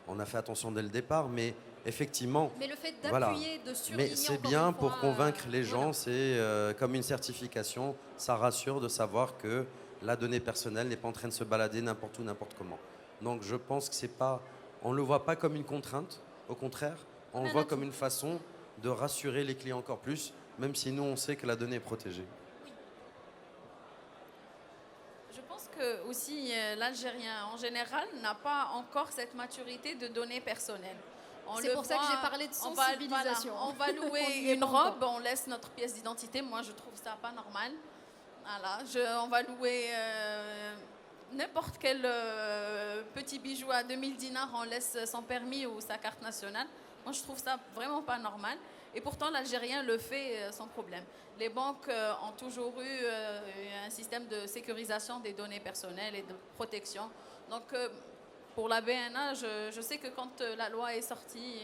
on a fait attention dès le départ, mais effectivement... Mais le fait d'appuyer, de surligner... Mais c'est bien pour convaincre les gens, c'est comme une certification, ça rassure de savoir que la donnée personnelle n'est pas en train de se balader n'importe où, n'importe comment. Donc je pense que c'est pas... On ne le voit pas comme une contrainte, au contraire, on le voit comme une façon de rassurer les clients encore plus, même si nous, on sait que la donnée est protégée. Je pense que aussi l'Algérien en général n'a pas encore cette maturité de données personnelles. C'est pour ça que j'ai parlé de sensibilisation. On va louer une robe, on laisse notre pièce d'identité. Moi, je trouve ça pas normal. Voilà, on va louer n'importe quel petit bijou à 2000 dinars, on laisse son permis ou sa carte nationale. Moi, je trouve ça vraiment pas normal. Et pourtant, l'Algérien le fait sans problème. Les banques ont toujours eu un système de sécurisation des données personnelles et de protection. Donc, pour la BNA, je sais que quand la loi est sortie,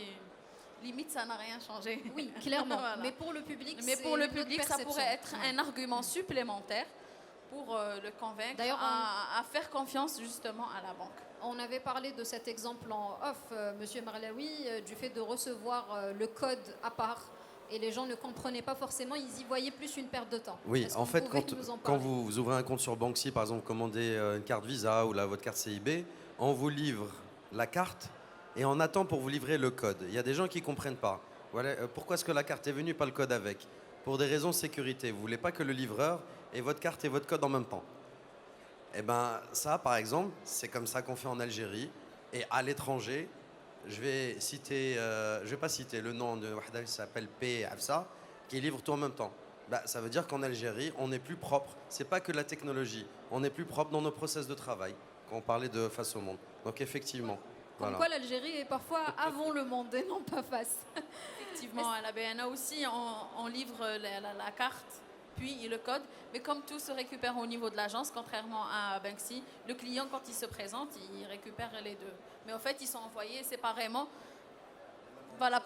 limite, ça n'a rien changé. Oui, clairement. Voilà. Mais pour le public, Mais c'est pour le une autre public, ça perception. pourrait être un argument supplémentaire pour le convaincre D'ailleurs, à faire confiance justement à la banque. On avait parlé de cet exemple en off, Monsieur Marlaoui, du fait de recevoir le code à part. Et les gens ne comprenaient pas forcément, ils y voyaient plus une perte de temps. Oui, Est-ce en que fait, vous pouvez quand, nous en quand parler vous ouvrez un compte sur Banksy, par exemple, vous commandez une carte Visa ou votre carte CIB, on vous livre la carte et on attend pour vous livrer le code. Il y a des gens qui ne comprennent pas. Voilà, pourquoi est-ce que la carte est venue, pas le code avec? Pour des raisons de sécurité. Vous ne voulez pas que le livreur ait votre carte et votre code en même temps. Eh bien, ça, par exemple, c'est comme ça qu'on fait en Algérie. Et à l'étranger, je vais pas citer le nom de Wahda qui s'appelle P. Afsa, qui livre tout en même temps. Bah, ça veut dire qu'en Algérie, on est plus propre. C'est pas que la technologie. On est plus propre dans nos process de travail, quand on parlait de face au monde. Donc effectivement. Comme Voilà. quoi l'Algérie est parfois avant le monde et non pas face. Effectivement, à la BNA aussi, on livre la carte, puis le code. Mais comme tout se récupère au niveau de l'agence, contrairement à Banksy, le client, quand il se présente, il récupère les deux. Mais en fait, ils sont envoyés séparément. Voilà,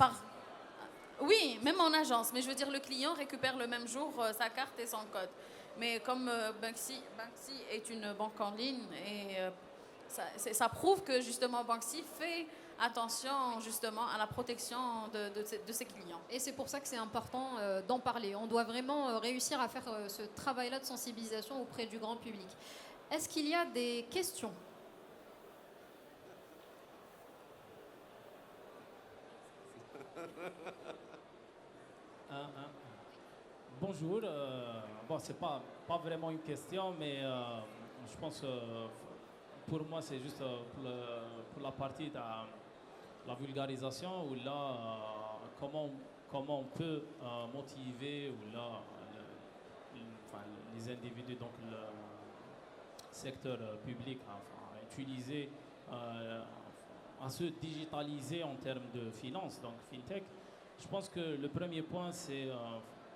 Oui, même en agence. Mais je veux dire, le client récupère le même jour sa carte et son code. Mais comme Banksy est une banque en ligne et ça prouve que justement Banksy fait attention justement à la protection de ses clients. Et c'est pour ça que c'est important d'en parler. On doit vraiment réussir à faire ce travail-là de sensibilisation auprès du grand public. Est-ce qu'il y a des questions? Bonjour. Bon, c'est pas vraiment une question, mais je pense pour moi c'est juste pour la partie de la vulgarisation où là comment on peut motiver ou là enfin, les individus donc le secteur public enfin, à utiliser à se digitaliser en termes de finances donc fintech. Je pense que le premier point c'est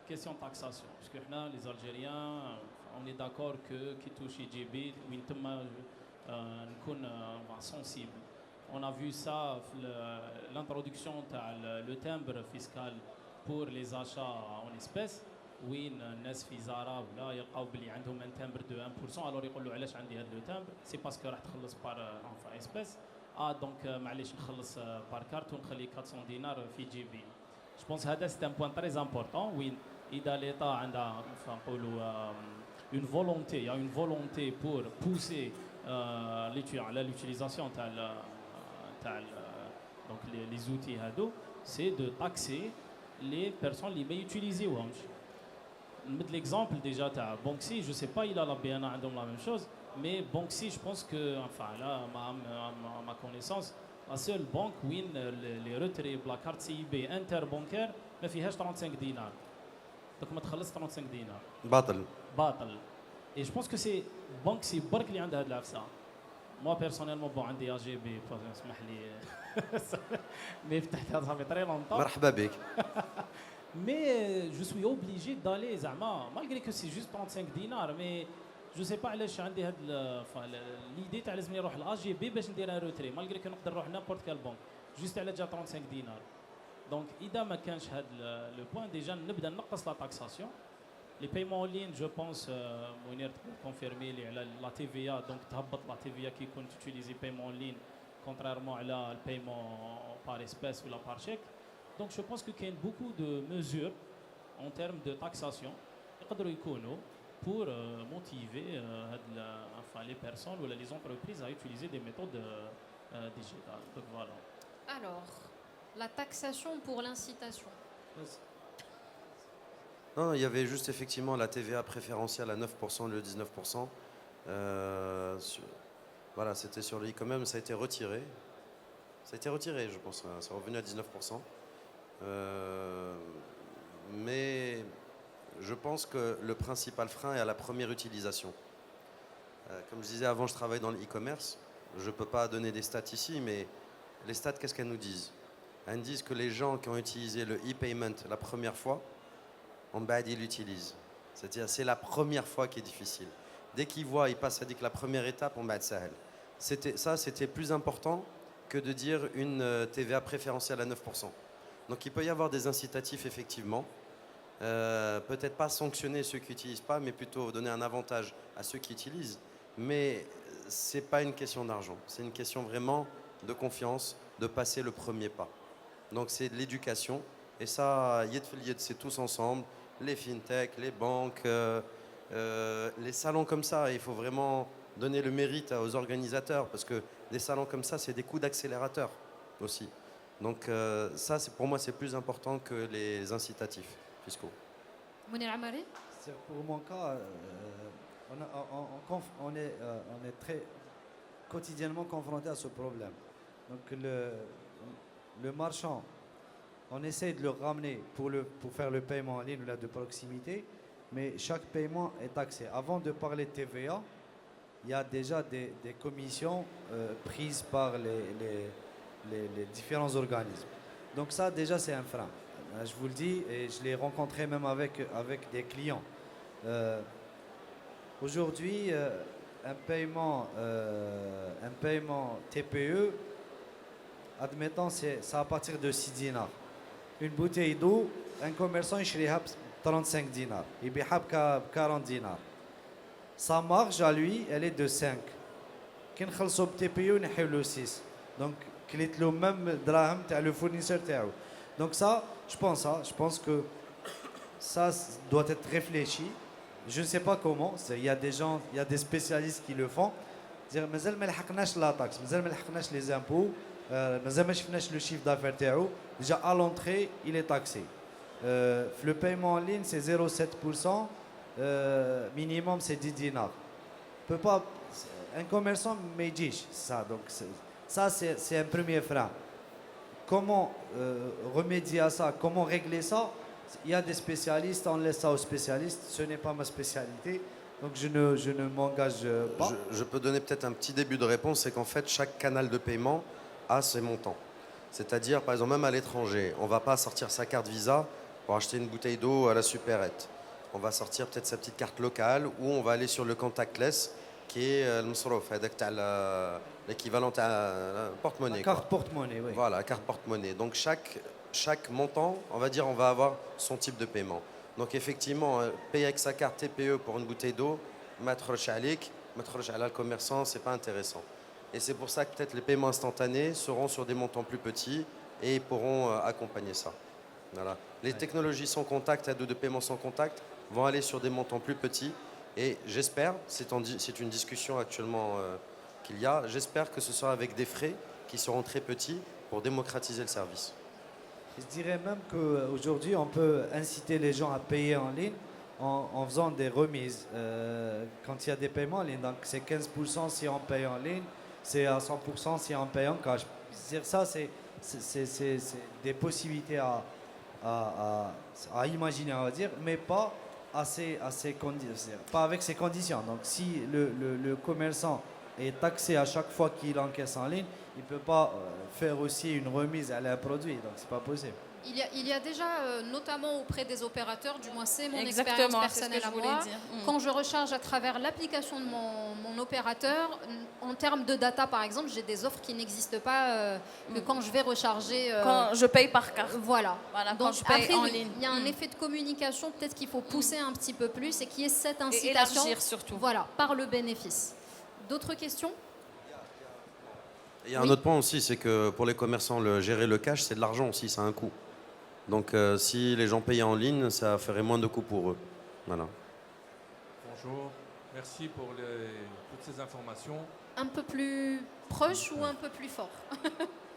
question de taxation, parce que là, les Algériens, on est d'accord que qui touche IGB, sensible. On a vu ça, l'introduction le timbre fiscal pour les achats en espèces. وين الناس في زارا ولا يلقاو بلي عندهم un timbre de 1% alors يقولوا علاش عندي هذا لو timbre سي باسكو راح تخلص بار enfin espèce دونك معليش نخلص بار كارت ونخلي 400 دينار في جيبي. Je pense que c'est un point très important. Oui, l'État a une volonté, il y a une volonté pour pousser l'utilisation donc les outils HADO, c'est de taxer les personnes qui utilisent. L'exemple déjà de Banksy, je ne sais pas, il a la BNA la même chose, mais Banksy, je pense que, enfin là, ma connaissance, la seule banque où les retraits de la carte CIB interbancaire ما فيهاش 35 دينار. Donc ما تخلص 35 دينار. باطل. Et je pense que c'est Banksy برك اللي عندها هاد العفسه. Moi personnellement bon عندي AGB اسمح لي mais فتحتها صافي très longtemps. مرحبا بك. Mais je suis obligé d'aller زعما malgré que c'est juste 35 dinars mais جو سي با علاش عندي هاد ليدي تاع لازمني نروح لاجي بي باش ندير ان روتري مالغري كو نقدر نروح نابورت كال بونك جوست على جا 35 دينار دونك اذا ما كانش هاد لو بوين ديجا نبدا نقص لا تاكساسيون لي بايمون لين جو بونس منير كونفيرمي لي على لا تي في دونك تهبط لا تي في كي كنت تيليزي بايمون لين كونتريرمون على البايمون بار اسبيس ولا بار شيك دونك جو بونس كو كاين بوكو دو ميزور en termes de taxation يقدروا يكونوا pour motiver enfin, les personnes ou les entreprises à utiliser des méthodes digitales. Donc voilà. Alors, la taxation pour l'incitation. Non, il y avait juste effectivement la TVA préférentielle à 9%, le 19%. Voilà, c'était sur le e-commerce, ça a été retiré. Ça a été retiré, je pense. C'est revenu à 19%. Mais je pense que le principal frein est à la première utilisation. Comme je disais avant, je travaille dans le e-commerce. Je ne peux pas donner des stats ici, mais les stats, qu'est-ce qu'elles nous disent? Elles nous disent que les gens qui ont utilisé le e-payment la première fois, en bas, ils l'utilisent. C'est-à-dire, c'est la première fois qui est difficile. Dès qu'ils voient, ils passent à dire que la première étape, on bas, c'était plus important que de dire une TVA préférentielle à 9%. Donc, il peut y avoir des incitatifs, effectivement. Peut-être pas sanctionner ceux qui n'utilisent pas, mais plutôt donner un avantage à ceux qui utilisent. Mais ce n'est pas une question d'argent. C'est une question vraiment de confiance, de passer le premier pas. Donc, c'est de l'éducation. Et ça, c'est tous ensemble. Les fintechs, les banques, les salons comme ça. Il faut vraiment donner le mérite aux organisateurs parce que des salons comme ça, c'est des coups d'accélérateur aussi. Donc ça, pour moi, c'est plus important que les incitatifs fiscaux. Mounir Amari. Pour mon cas, on est très quotidiennement confronté à ce problème. Donc le marchand, on essaie de le ramener pour faire le paiement en ligne ou là de proximité, mais chaque paiement est taxé. Avant de parler de TVA, il y a déjà des commissions prises par les différents organismes. Donc ça, déjà, c'est un frein. Je vous le dis, et je l'ai rencontré même avec des clients. Aujourd'hui, un paiement TPE, admettons, ça à partir de 6 dinars. Une bouteille d'eau, un commerçant, il achète 35 dinars. Il achète 40 dinars. Sa marge à lui, elle est de 5. Quand on a le TPE, on a le 6. Donc, il est le même drame que le fournisseur. Donc ça, je pense que ça doit être réfléchi. Je ne sais pas comment. Il y a des gens, il y a des spécialistes qui le font. Dire, mais elle ne la taxe, mais elle ne les impôts, mais elle ne le chiffre d'affaires. Déjà à l'entrée, il est taxé. Le paiement en ligne, c'est 0,7%. Minimum, c'est 10 dinars. Peut pas, un commerçant me dit ça. Donc ça, c'est un premier frein. Comment remédier à ça? Comment régler ça? Il y a des spécialistes, on laisse ça aux spécialistes. Ce n'est pas ma spécialité, donc je ne m'engage pas. Je peux donner peut-être un petit début de réponse, c'est qu'en fait, chaque canal de paiement a ses montants. C'est-à-dire, par exemple, même à l'étranger, on ne va pas sortir sa carte Visa pour acheter une bouteille d'eau à la supérette. On va sortir peut-être sa petite carte locale ou on va aller sur le contactless qui est le msrouf, l'équivalent à porte-monnaie. La carte porte-monnaie, oui. Voilà, la carte porte-monnaie. Donc chaque montant, on va dire, on va avoir son type de paiement. Donc effectivement, payer avec sa carte TPE pour une bouteille d'eau, mettre le commerçant, c'est pas intéressant. Et c'est pour ça que peut-être les paiements instantanés seront sur des montants plus petits et pourront accompagner ça. Voilà. Les technologies sans contact, aides de paiement sans contact, vont aller sur des montants plus petits. Et j'espère, c'est une discussion actuellement qu'il y a, j'espère que ce sera avec des frais qui seront très petits pour démocratiser le service. Je dirais même qu'aujourd'hui, on peut inciter les gens à payer en ligne en faisant des remises. Quand il y a des paiements en ligne, donc c'est 15% si on paye en ligne, c'est à 100% si on paye en cash. C'est ça, c'est des possibilités à imaginer, on va dire, mais pas pas avec ces conditions. Donc si le commerçant est taxé à chaque fois qu'il encaisse en ligne, il ne peut pas faire aussi une remise à un produit, donc c'est pas possible. Il y a déjà, notamment auprès des opérateurs, du moins c'est mon Exactement, expérience c'est ce que personnelle je à voulais moi, dire. quand je recharge à travers l'application de mon opérateur, en termes de data par exemple, j'ai des offres qui n'existent pas que quand je vais recharger. Quand je paye par carte. Voilà. Voilà, Donc quand je paye après, en oui, ligne. il y a un effet de communication, peut-être qu'il faut pousser un petit peu plus et qu'il y ait cette Et incitation. élargir surtout. Voilà, par le bénéfice. D'autres questions? Il y a un autre point aussi, c'est que pour les commerçants, gérer le cash, c'est de l'argent aussi, ça a un coût. Donc si les gens payaient en ligne, ça ferait moins de coûts pour eux. Voilà. Bonjour, merci pour toutes ces informations. Un peu plus proche ou un peu plus fort?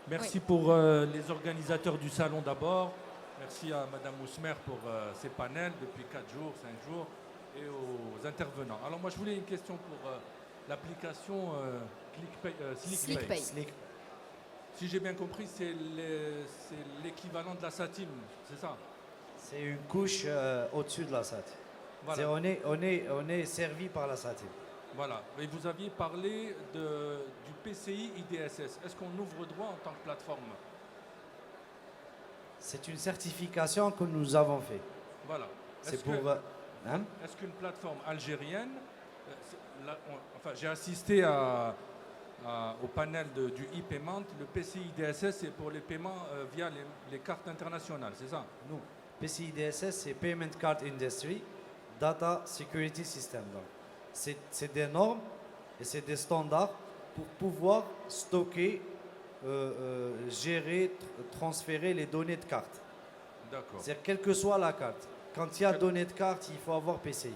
Merci pour les organisateurs du salon d'abord. Merci à Madame Ousmer pour ces panels depuis 4 jours, 5 jours et aux intervenants. Alors moi je voulais une question pour l'application SlickPay. Si j'ai bien compris, c'est l'équivalent de la SATIM, c'est ça? C'est une couche au-dessus de la SATIM. Voilà. On est servi par la SATIM. Voilà. Et vous aviez parlé du PCI IDSS. Est-ce qu'on ouvre droit en tant que plateforme? C'est une certification que nous avons fait. Voilà. C'est Est-ce pour... que- hein? Est-ce qu'une plateforme algérienne, enfin j'ai assisté au panel du e-payment, le PCI DSS c'est pour les paiements via les cartes internationales, c'est ça? Non. PCI DSS, c'est Payment Card Industry Data Security System. Donc, c'est des normes et c'est des standards pour pouvoir stocker, gérer, transférer les données de carte. D'accord. C'est-à-dire, quelle que soit la carte. Quand il y a données de carte, il faut avoir PCI,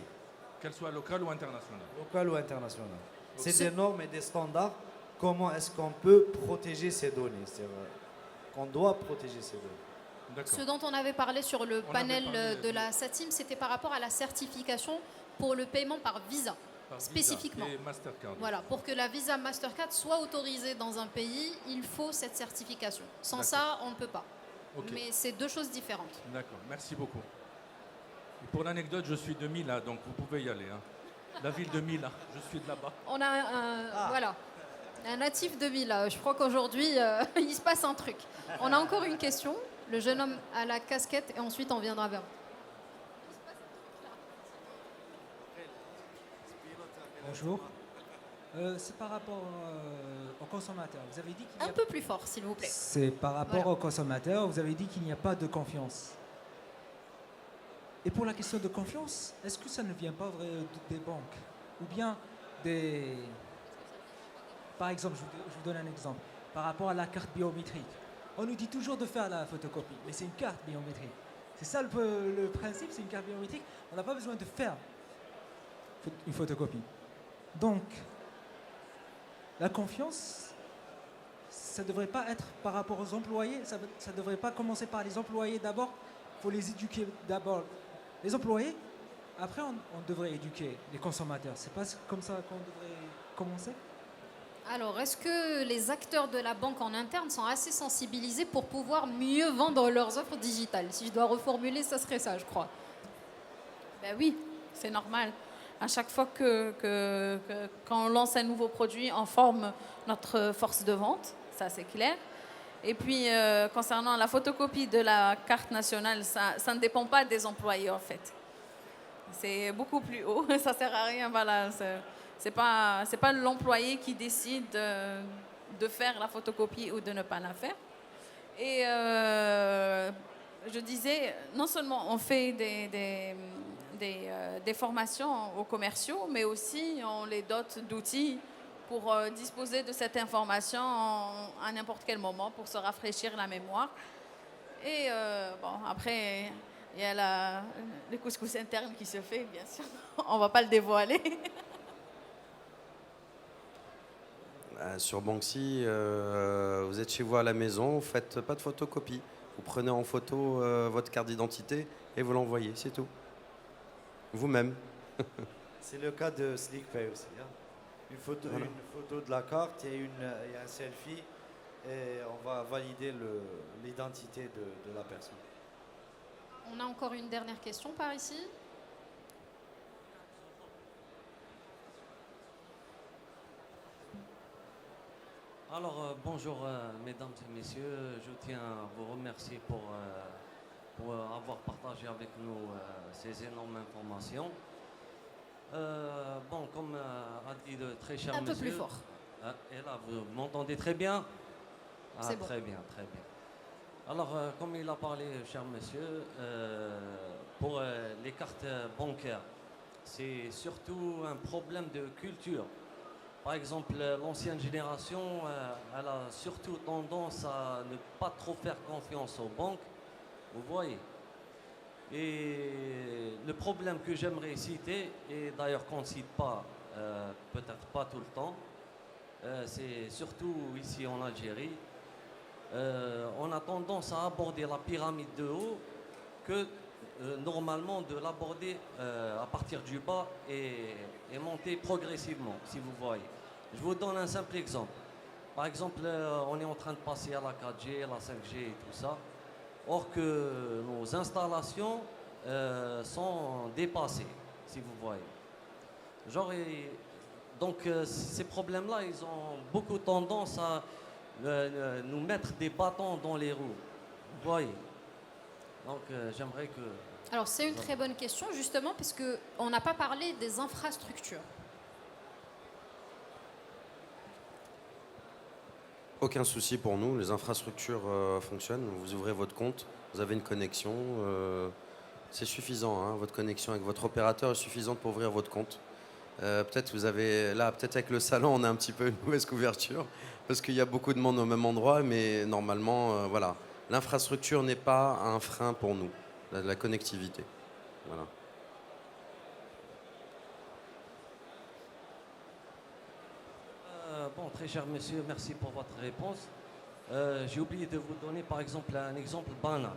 Qu'elle soit locale ou internationale. local ou international. C'est Ce- des normes et des standards. Comment est-ce qu'on peut protéger ces données? C'est-à-dire, qu'on doit protéger ces données. D'accord. Ce dont on avait parlé sur le On panel avait parlé, de la SATIM, c'était par rapport à la certification pour le paiement par Visa, Par Visa spécifiquement. et Mastercard. Voilà, pour que la Visa Mastercard soit autorisée dans un pays, il faut cette certification. Sans D'accord. ça, on ne peut pas. Ok. Mais c'est deux choses différentes. D'accord, merci beaucoup. Et pour l'anecdote, je suis de Mila, donc vous pouvez y aller. Hein. La ville de Mila, je suis de là-bas. On a voilà, un natif de Mila. Je crois qu'aujourd'hui, il se passe un truc. On a encore une question. Le jeune homme à la casquette et ensuite on viendra vers vous. Bonjour. C'est par rapport aux consommateurs. Vous avez dit qu'il y Un a... peu plus fort, s'il vous plaît. C'est par rapport Voilà. aux consommateurs. Vous avez dit qu'il n'y a pas de confiance. Et pour la question de confiance, est-ce que ça ne vient pas des banques ou bien des... Par exemple, je vous donne un exemple. Par rapport à la carte biométrique. On nous dit toujours de faire la photocopie, mais c'est une carte biométrique. C'est ça le principe, c'est une carte biométrique. On n'a pas besoin de faire une photocopie. Donc, la confiance, ça ne devrait pas être par rapport aux employés, ça ne devrait pas commencer par les employés d'abord. Il faut les éduquer d'abord. Les employés, après on devrait éduquer les consommateurs. C'est pas comme ça qu'on devrait commencer? Alors, est-ce que les acteurs de la banque en interne sont assez sensibilisés pour pouvoir mieux vendre leurs offres digitales? Si je dois reformuler, ça serait ça, je crois. Ben oui, c'est normal. À chaque fois quand on lance un nouveau produit, on forme notre force de vente, ça c'est clair. Et puis, concernant la photocopie de la carte nationale, ça ne dépend pas des employés en fait. C'est beaucoup plus haut, ça sert à rien, voilà. C'est pas l'employé qui décide de faire la photocopie ou de ne pas la faire. Et je disais, non seulement on fait des formations aux commerciaux, mais aussi on les dote d'outils pour disposer de cette information à n'importe quel moment pour se rafraîchir la mémoire. Et bon, après, il y a le couscous interne qui se fait, bien sûr. On ne va pas le dévoiler. Sur Banksy, vous êtes chez vous à la maison, vous faites pas de photocopie. Vous prenez en photo votre carte d'identité et vous l'envoyez, c'est tout. Vous-même. C'est le cas de SlickPay aussi. Hein. Une photo de la carte, il y a un selfie et on va valider l'identité de la personne. On a encore une dernière question par ici. Alors, bonjour mesdames et messieurs, je tiens à vous remercier pour avoir partagé avec nous ces énormes informations. Bon, comme a dit le très cher Un monsieur... peu plus fort. Et là, vous m'entendez très bien? C'est bon. Très bien, très bien. Alors, comme il a parlé, cher monsieur, pour les cartes bancaires, c'est surtout un problème de culture. Par exemple, l'ancienne génération, elle a surtout tendance à ne pas trop faire confiance aux banques, vous voyez. Et le problème que j'aimerais citer, et d'ailleurs qu'on ne cite pas, peut-être pas tout le temps, c'est surtout ici en Algérie, on a tendance à aborder la pyramide de haut que normalement de l'aborder à partir du bas et monter progressivement, si vous voyez. Je vous donne un simple exemple. Par exemple, on est en train de passer à la 4G, à la 5G et tout ça, or que nos installations sont dépassées, si vous voyez. Genre, Donc ces problèmes-là, ils ont beaucoup tendance à nous mettre des bâtons dans les roues. Vous voyez. Donc j'aimerais que... Alors c'est une très bonne question justement parce qu'on n'a pas parlé des infrastructures. Aucun souci pour nous, les infrastructures fonctionnent, vous ouvrez votre compte, vous avez une connexion, c'est suffisant, hein, votre connexion avec votre opérateur est suffisante pour ouvrir votre compte. Peut-être vous avez, là, peut-être avec le salon, on a un petit peu une mauvaise couverture, parce qu'il y a beaucoup de monde au même endroit, mais normalement, voilà, l'infrastructure n'est pas un frein pour nous, la connectivité, voilà. Bon, très cher monsieur, merci pour votre réponse. J'ai oublié de vous donner par exemple un exemple banal.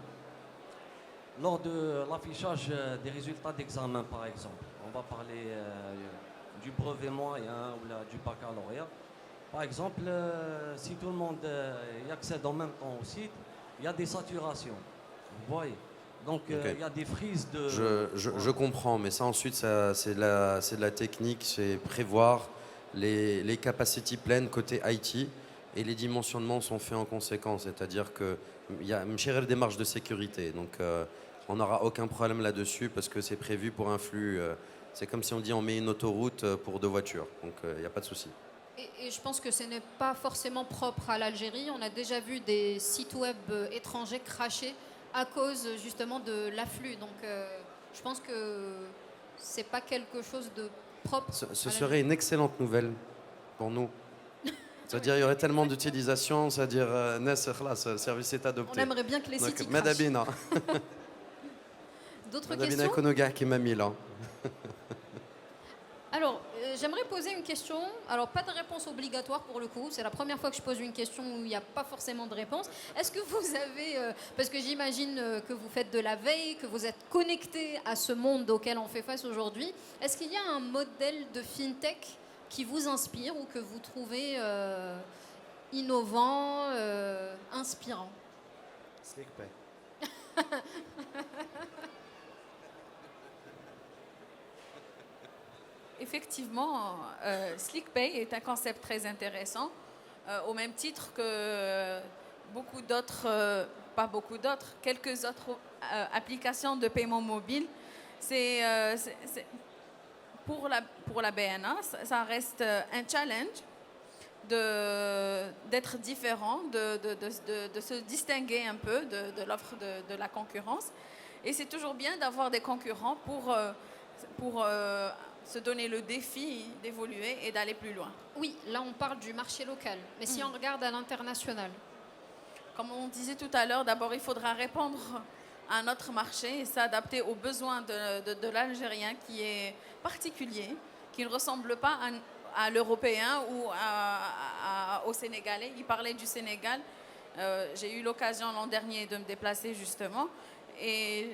Lors de l'affichage des résultats d'examen par exemple, on va parler du brevet moyen ou du baccalauréat. Par exemple, si tout le monde y accède en même temps au site, il y a des saturations. Vous voyez. Donc il y a des frises de... Je comprends, mais ça ensuite, c'est de la technique, c'est prévoir les capacités pleines côté IT et les dimensionnements sont faits en conséquence, c'est-à-dire qu'il y a une démarche de sécurité, donc on n'aura aucun problème là-dessus parce que c'est prévu pour un flux, c'est comme si on dit on met une autoroute pour 2 voitures, donc il n'y a pas de souci. Et je pense que ce n'est pas forcément propre à l'Algérie. On a déjà vu des sites web étrangers cracher à cause justement de l'afflux. Donc je pense que c'est pas quelque chose de propre. Ce serait une excellente nouvelle pour nous. C'est-à-dire il y aurait tellement d'utilisation, c'est-à-dire le service est adopté. On aimerait bien que les sites y crachent. Madabina. D'autres Madabina questions? Konoga qui m'a mis là. Alors, j'aimerais poser une question. Alors, pas de réponse obligatoire pour le coup. C'est la première fois que je pose une question où il n'y a pas forcément de réponse. Est-ce que vous avez, parce que j'imagine que vous faites de la veille, que vous êtes connecté à ce monde auquel on fait face aujourd'hui, est-ce qu'il y a un modèle de fintech qui vous inspire ou que vous trouvez innovant, inspirant? SlickPay. Effectivement, SlickPay est un concept très intéressant, au même titre que beaucoup d'autres, pas beaucoup d'autres, quelques autres applications de paiement mobile. Pour la BNA, ça reste un challenge d'être différent, de se distinguer un peu de l'offre de la concurrence. Et c'est toujours bien d'avoir des concurrents pour se donner le défi d'évoluer et d'aller plus loin. Oui, là on parle du marché local. Mais si on regarde à l'international? Comme on disait tout à l'heure, d'abord il faudra répondre à notre marché et s'adapter aux besoins de l'Algérien qui est particulier, qui ne ressemble pas à l'Européen ou au Sénégalais. Il parlait du Sénégal. J'ai eu l'occasion l'an dernier de me déplacer justement et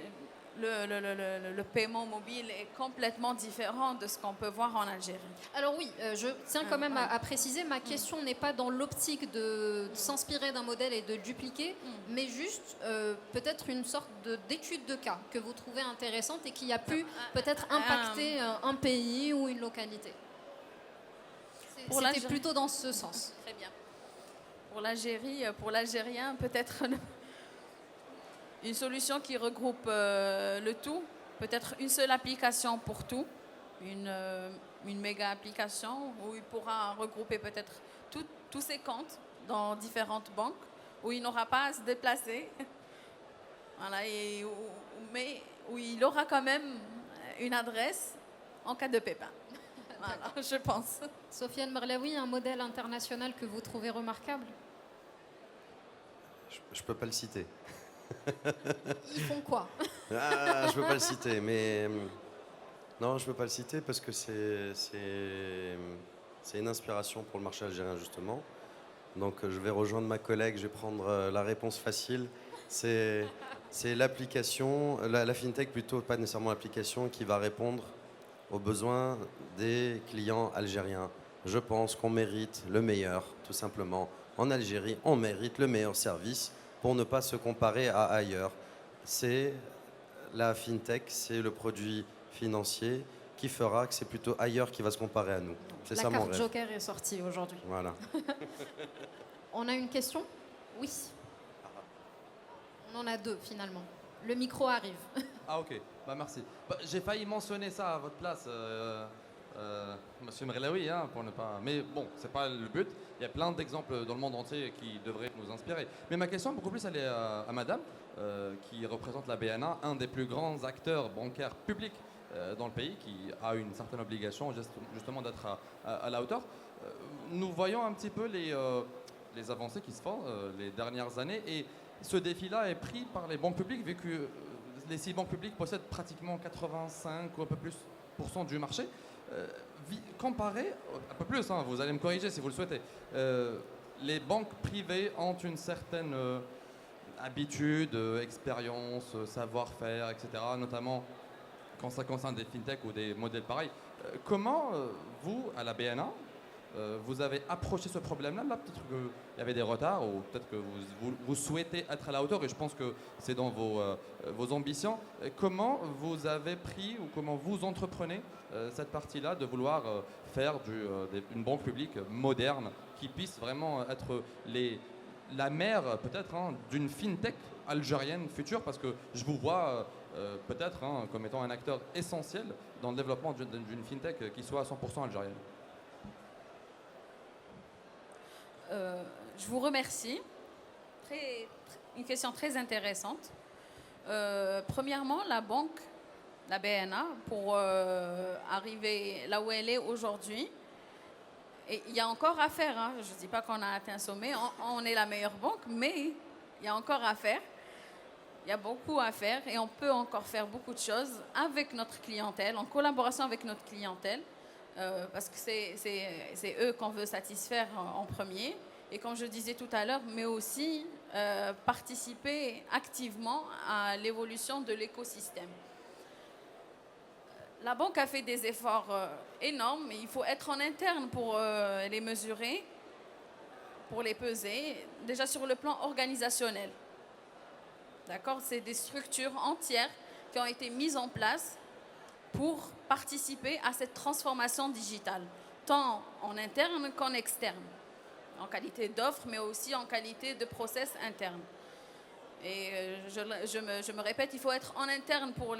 le paiement mobile est complètement différent de ce qu'on peut voir en Algérie. Alors oui, je tiens quand même à préciser, ma question n'est pas dans l'optique de s'inspirer d'un modèle et de dupliquer, mais juste peut-être une sorte d'étude de cas que vous trouvez intéressante et qui a pu peut-être impacter un pays ou une localité. C'était plutôt dans ce sens. Très bien. Pour l'Algérien, peut-être une solution qui regroupe le tout, peut-être une seule application pour tout, une méga application où il pourra regrouper peut-être tous ses comptes dans différentes banques, où il n'aura pas à se déplacer, voilà, mais où il aura quand même une adresse en cas de pépin. Voilà, je pense. Sofiane Merlaoui, un modèle international que vous trouvez remarquable? Je peux pas le citer. Ils font quoi? Je peux pas le citer, mais non, je peux pas le citer parce que c'est une inspiration pour le marché algérien justement. Donc je vais rejoindre ma collègue, je vais prendre la réponse facile. C'est l'application, la fintech plutôt, pas nécessairement l'application qui va répondre aux besoins des clients algériens. Je pense qu'on mérite le meilleur, tout simplement. En Algérie, on mérite le meilleur service pour ne pas se comparer à ailleurs. C'est la fintech, c'est le produit financier qui fera que c'est plutôt ailleurs qui va se comparer à nous. C'est La ça mon carte rêve. Joker est sortie aujourd'hui. Voilà. On a une question? Oui. On en a deux finalement. Le micro arrive. Ah ok, bah merci. Bah, j'ai failli mentionner ça à votre place, Monsieur Mrelaoui, hein, pour ne pas... Mais bon, c'est pas le but. Il y a plein d'exemples dans le monde entier qui devraient nous inspirer. Mais ma question, beaucoup plus, elle est à madame, qui représente la BNA, un des plus grands acteurs bancaires publics dans le pays, qui a une certaine obligation justement d'être à la hauteur. Nous voyons un petit peu les avancées qui se font les dernières années, et ce défi-là est pris par les banques publiques, vu que les 6 banques publiques possèdent pratiquement 85 ou un peu plus % du marché. Comparé, un peu plus, hein, vous allez me corriger si vous le souhaitez, les banques privées ont une certaine habitude, expérience, savoir-faire, etc., notamment quand ça concerne des fintechs ou des modèles pareils. Comment vous, à la BNA, vous avez approché ce problème-là? Là, peut-être qu'il y avait des retards, ou peut-être que vous souhaitez être à la hauteur, et je pense que c'est dans vos ambitions. Comment vous avez pris, ou comment vous entreprenez cette partie-là de vouloir faire une banque publique moderne qui puisse vraiment être la mère, peut-être, hein, d'une fintech algérienne future? Parce que je vous vois peut-être comme étant un acteur essentiel dans le développement d'une fintech qui soit à 100% algérienne. Je vous remercie. Une question très intéressante. Premièrement, la banque, la BNA, pour arriver là où elle est aujourd'hui, et il y a encore à faire. Hein. Je ne dis pas qu'on a atteint un sommet, on est la meilleure banque, mais il y a encore à faire. Il y a beaucoup à faire et on peut encore faire beaucoup de choses avec notre clientèle, en collaboration avec notre clientèle. Parce que c'est eux qu'on veut satisfaire en premier. Et comme je disais tout à l'heure, mais aussi participer activement à l'évolution de l'écosystème. La banque a fait des efforts énormes, mais il faut être en interne pour les mesurer, pour les peser, déjà sur le plan organisationnel. D'accord ? C'est des structures entières qui ont été mises en place pour participer à cette transformation digitale, tant en interne qu'en externe, en qualité d'offre, mais aussi en qualité de process interne. Et je me répète, il faut être en interne pour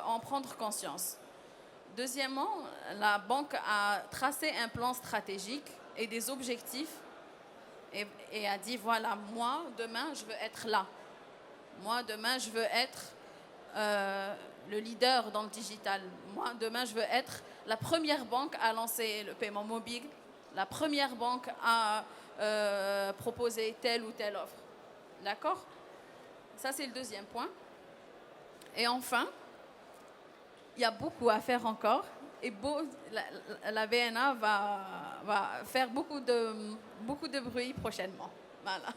en prendre conscience. Deuxièmement, la banque a tracé un plan stratégique et des objectifs et a dit, voilà, moi, demain, je veux être là. Moi, demain, je veux être le leader dans le digital. Moi, demain, je veux être la première banque à lancer le paiement mobile, la première banque à proposer telle ou telle offre. D'accord ? Ça, c'est le deuxième point. Et enfin, il y a beaucoup à faire encore. Et la BNA va faire beaucoup de bruit prochainement. Voilà.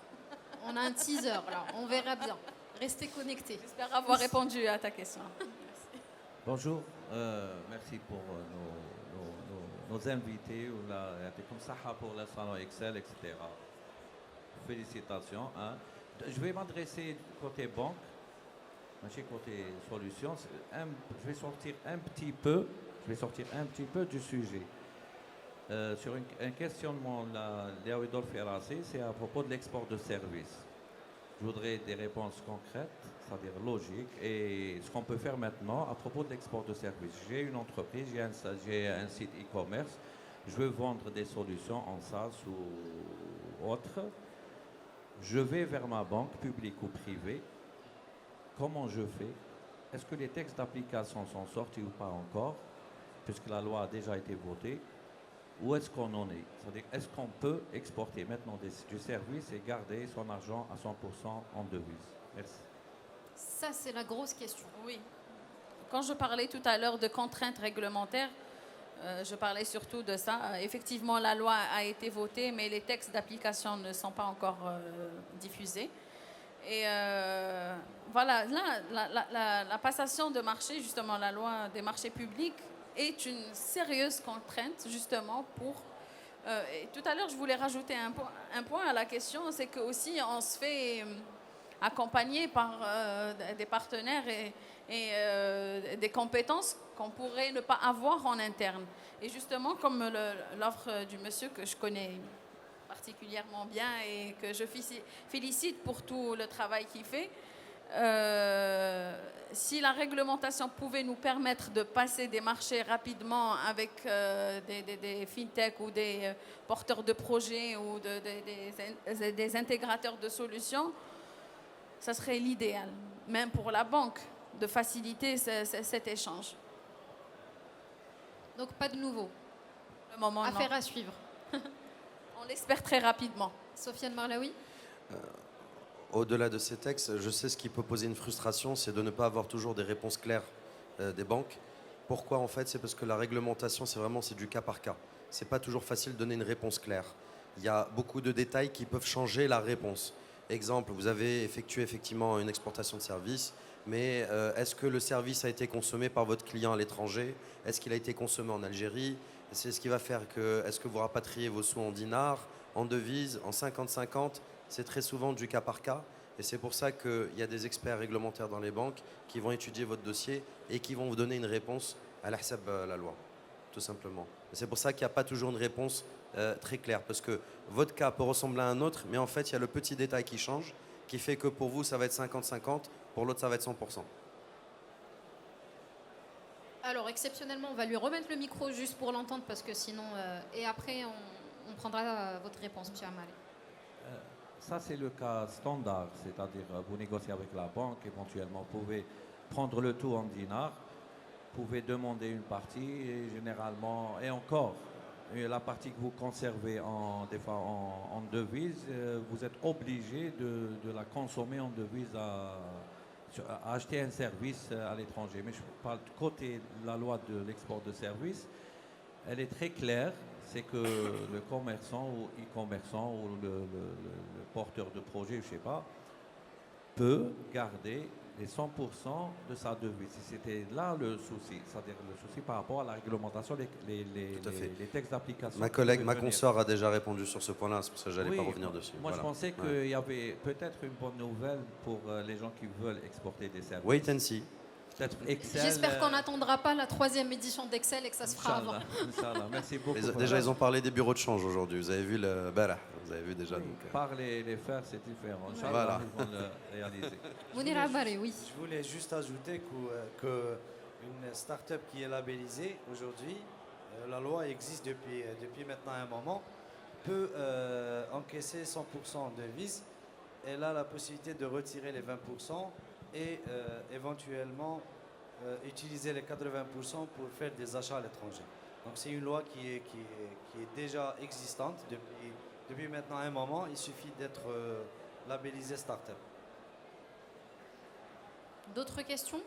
On a un teaser là, on verra bien. Restez connectés. J'espère avoir répondu à ta question. Bonjour, merci pour nos invités, comme ça pour le salon Excel, etc. Félicitations. Hein. Je vais m'adresser côté banque, côté solution. Je vais sortir un petit peu du sujet. Sur un questionnement, Léa Widolf Ferrassi, c'est à propos de l'export de services. Je voudrais des réponses concrètes, c'est-à-dire logiques, et ce qu'on peut faire maintenant à propos de l'export de services. J'ai une entreprise, j'ai un site e-commerce, je veux vendre des solutions en SaaS ou autres. Je vais vers ma banque, publique ou privée. Comment je fais? Est-ce que les textes d'application sont sortis ou pas encore, puisque la loi a déjà été votée? Où est-ce qu'on en est? C'est-à-dire, est-ce qu'on peut exporter maintenant du service et garder son argent à 100% en devise? Merci. Ça, c'est la grosse question. Oui. Quand je parlais tout à l'heure de contraintes réglementaires, je parlais surtout de ça. Effectivement, la loi a été votée, mais les textes d'application ne sont pas encore diffusés. Et voilà, là, la passation de marché, justement, la loi des marchés publics, est une sérieuse contrainte, justement, pour... et tout à l'heure, je voulais rajouter un point à la question, c'est que aussi on se fait accompagner par des partenaires et des compétences qu'on pourrait ne pas avoir en interne. Et justement, comme l'offre du monsieur que je connais particulièrement bien et que je félicite pour tout le travail qu'il fait, si la réglementation pouvait nous permettre de passer des marchés rapidement avec des fintechs ou des porteurs de projets ou des intégrateurs de solutions, ça serait l'idéal, même pour la banque, de faciliter cet échange. Donc pas de nouveau. Le moment, Affaire non. à suivre. On l'espère très rapidement. Sofiane Marlaoui. Au-delà de ces textes, je sais ce qui peut poser une frustration, c'est de ne pas avoir toujours des réponses claires des banques. Pourquoi en fait? C'est parce que la réglementation, c'est du cas par cas. C'est pas toujours facile de donner une réponse claire. Il y a beaucoup de détails qui peuvent changer la réponse. Exemple, vous avez effectué effectivement une exportation de service, mais est-ce que le service a été consommé par votre client à l'étranger? Est-ce qu'il a été consommé en Algérie? C'est ce qui va faire que, est-ce que vous rapatriez vos sous en dinars, en devises, en 50-50? C'est très souvent du cas par cas. Et c'est pour ça qu'il y a des experts réglementaires dans les banques qui vont étudier votre dossier et qui vont vous donner une réponse à la loi, tout simplement. Et c'est pour ça qu'il n'y a pas toujours une réponse très claire, parce que votre cas peut ressembler à un autre, mais en fait, il y a le petit détail qui change, qui fait que pour vous, ça va être 50-50, pour l'autre, ça va être 100%. Alors, exceptionnellement, on va lui remettre le micro juste pour l'entendre, parce que sinon... et après, on prendra votre réponse, M. Amali. Ça, c'est le cas standard, c'est-à-dire vous négociez avec la banque, éventuellement vous pouvez prendre le tout en dinars, vous pouvez demander une partie, et généralement, et encore, la partie que vous conservez des fois en devise, vous êtes obligé de la consommer en devise à acheter un service à l'étranger. Mais je parle côté la loi de l'export de services, elle est très claire. C'est que le commerçant ou e-commerçant ou le porteur de projet, je ne sais pas, peut garder les 100% de sa devise. C'était là le souci, c'est-à-dire le souci par rapport à la réglementation, les textes d'application. Ma collègue, ma consoeur a déjà répondu sur ce point-là, c'est pour ça que je n'allais pas revenir dessus. Moi, je pensais qu'il y avait peut-être une bonne nouvelle pour les gens qui veulent exporter des services. Wait and see. Excel, j'espère qu'on n'attendra pas la 3e édition d'Excel et que ça se fera avant. Inch'Allah. Merci beaucoup. Déjà, ils ont parlé des bureaux de change aujourd'hui. Vous avez vu le Bala. Vous avez vu déjà. Oui, donc, par les faire, c'est différent. Inch'Allah, voilà. ils vont le réaliser. Mounir Amari, oui. Je voulais juste ajouter qu'une start-up qui est labellisée aujourd'hui, la loi existe depuis maintenant un moment, peut encaisser 100% en devises. Elle a la possibilité de retirer les 20% et éventuellement utiliser les 80% pour faire des achats à l'étranger. Donc c'est une loi qui est déjà existante depuis maintenant un moment. Il suffit d'être labellisé start-up. D'autres questions?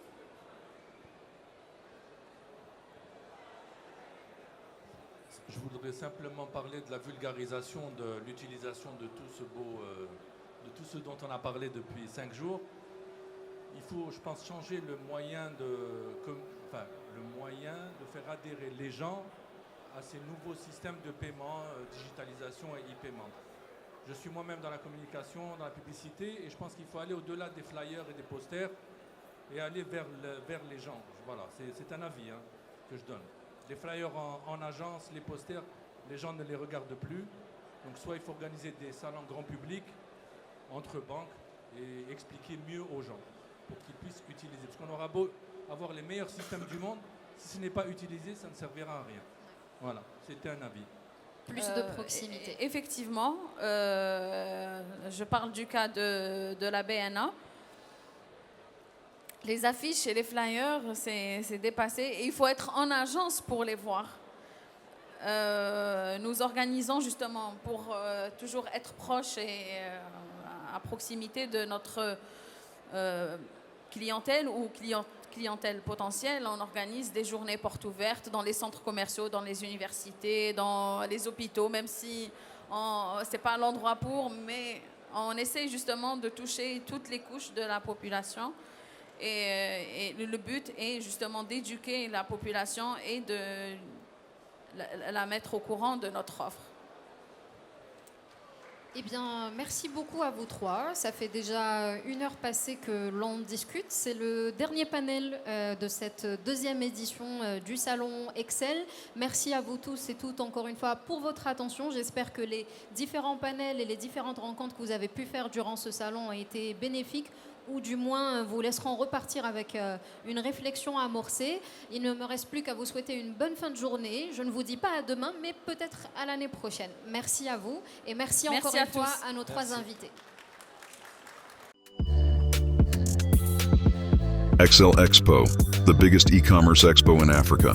Je voudrais simplement parler de la vulgarisation de l'utilisation de tout de tout ce dont on a parlé depuis 5 jours. Il faut, je pense, changer le moyen de faire adhérer les gens à ces nouveaux systèmes de paiement, digitalisation et e-paiement. Je suis moi-même dans la communication, dans la publicité, et je pense qu'il faut aller au-delà des flyers et des posters et aller vers les gens. Voilà, c'est un avis que je donne. Les flyers en agence, les posters, les gens ne les regardent plus. Donc soit il faut organiser des salons grand public entre banques et expliquer mieux aux gens, pour qu'ils puissent utiliser. Parce qu'on aura beau avoir les meilleurs systèmes du monde, si ce n'est pas utilisé, ça ne servira à rien. Voilà, c'était un avis. Plus de proximité. Effectivement, je parle du cas de la BNA. Les affiches et les flyers, c'est dépassé. Et il faut être en agence pour les voir. Nous organisons justement pour toujours être proche et à proximité de notre clientèle ou clientèle potentielle. On organise des journées portes ouvertes dans les centres commerciaux, dans les universités, dans les hôpitaux, même si ce n'est pas l'endroit pour, mais on essaie justement de toucher toutes les couches de la population. Et le but est justement d'éduquer la population et de la mettre au courant de notre offre. Eh bien, merci beaucoup à vous trois. Ça fait déjà 1 heure passée que l'on discute. C'est le dernier panel de cette deuxième édition du Salon Excel. Merci à vous tous et toutes encore une fois pour votre attention. J'espère que les différents panels et les différentes rencontres que vous avez pu faire durant ce salon ont été bénéfiques, ou du moins vous laisseront repartir avec une réflexion amorcée. Il ne me reste plus qu'à vous souhaiter une bonne fin de journée. Je ne vous dis pas à demain, mais peut-être à l'année prochaine. Merci à vous et merci encore une fois à nos 3 invités. Excel Expo, the biggest e-commerce expo in Africa.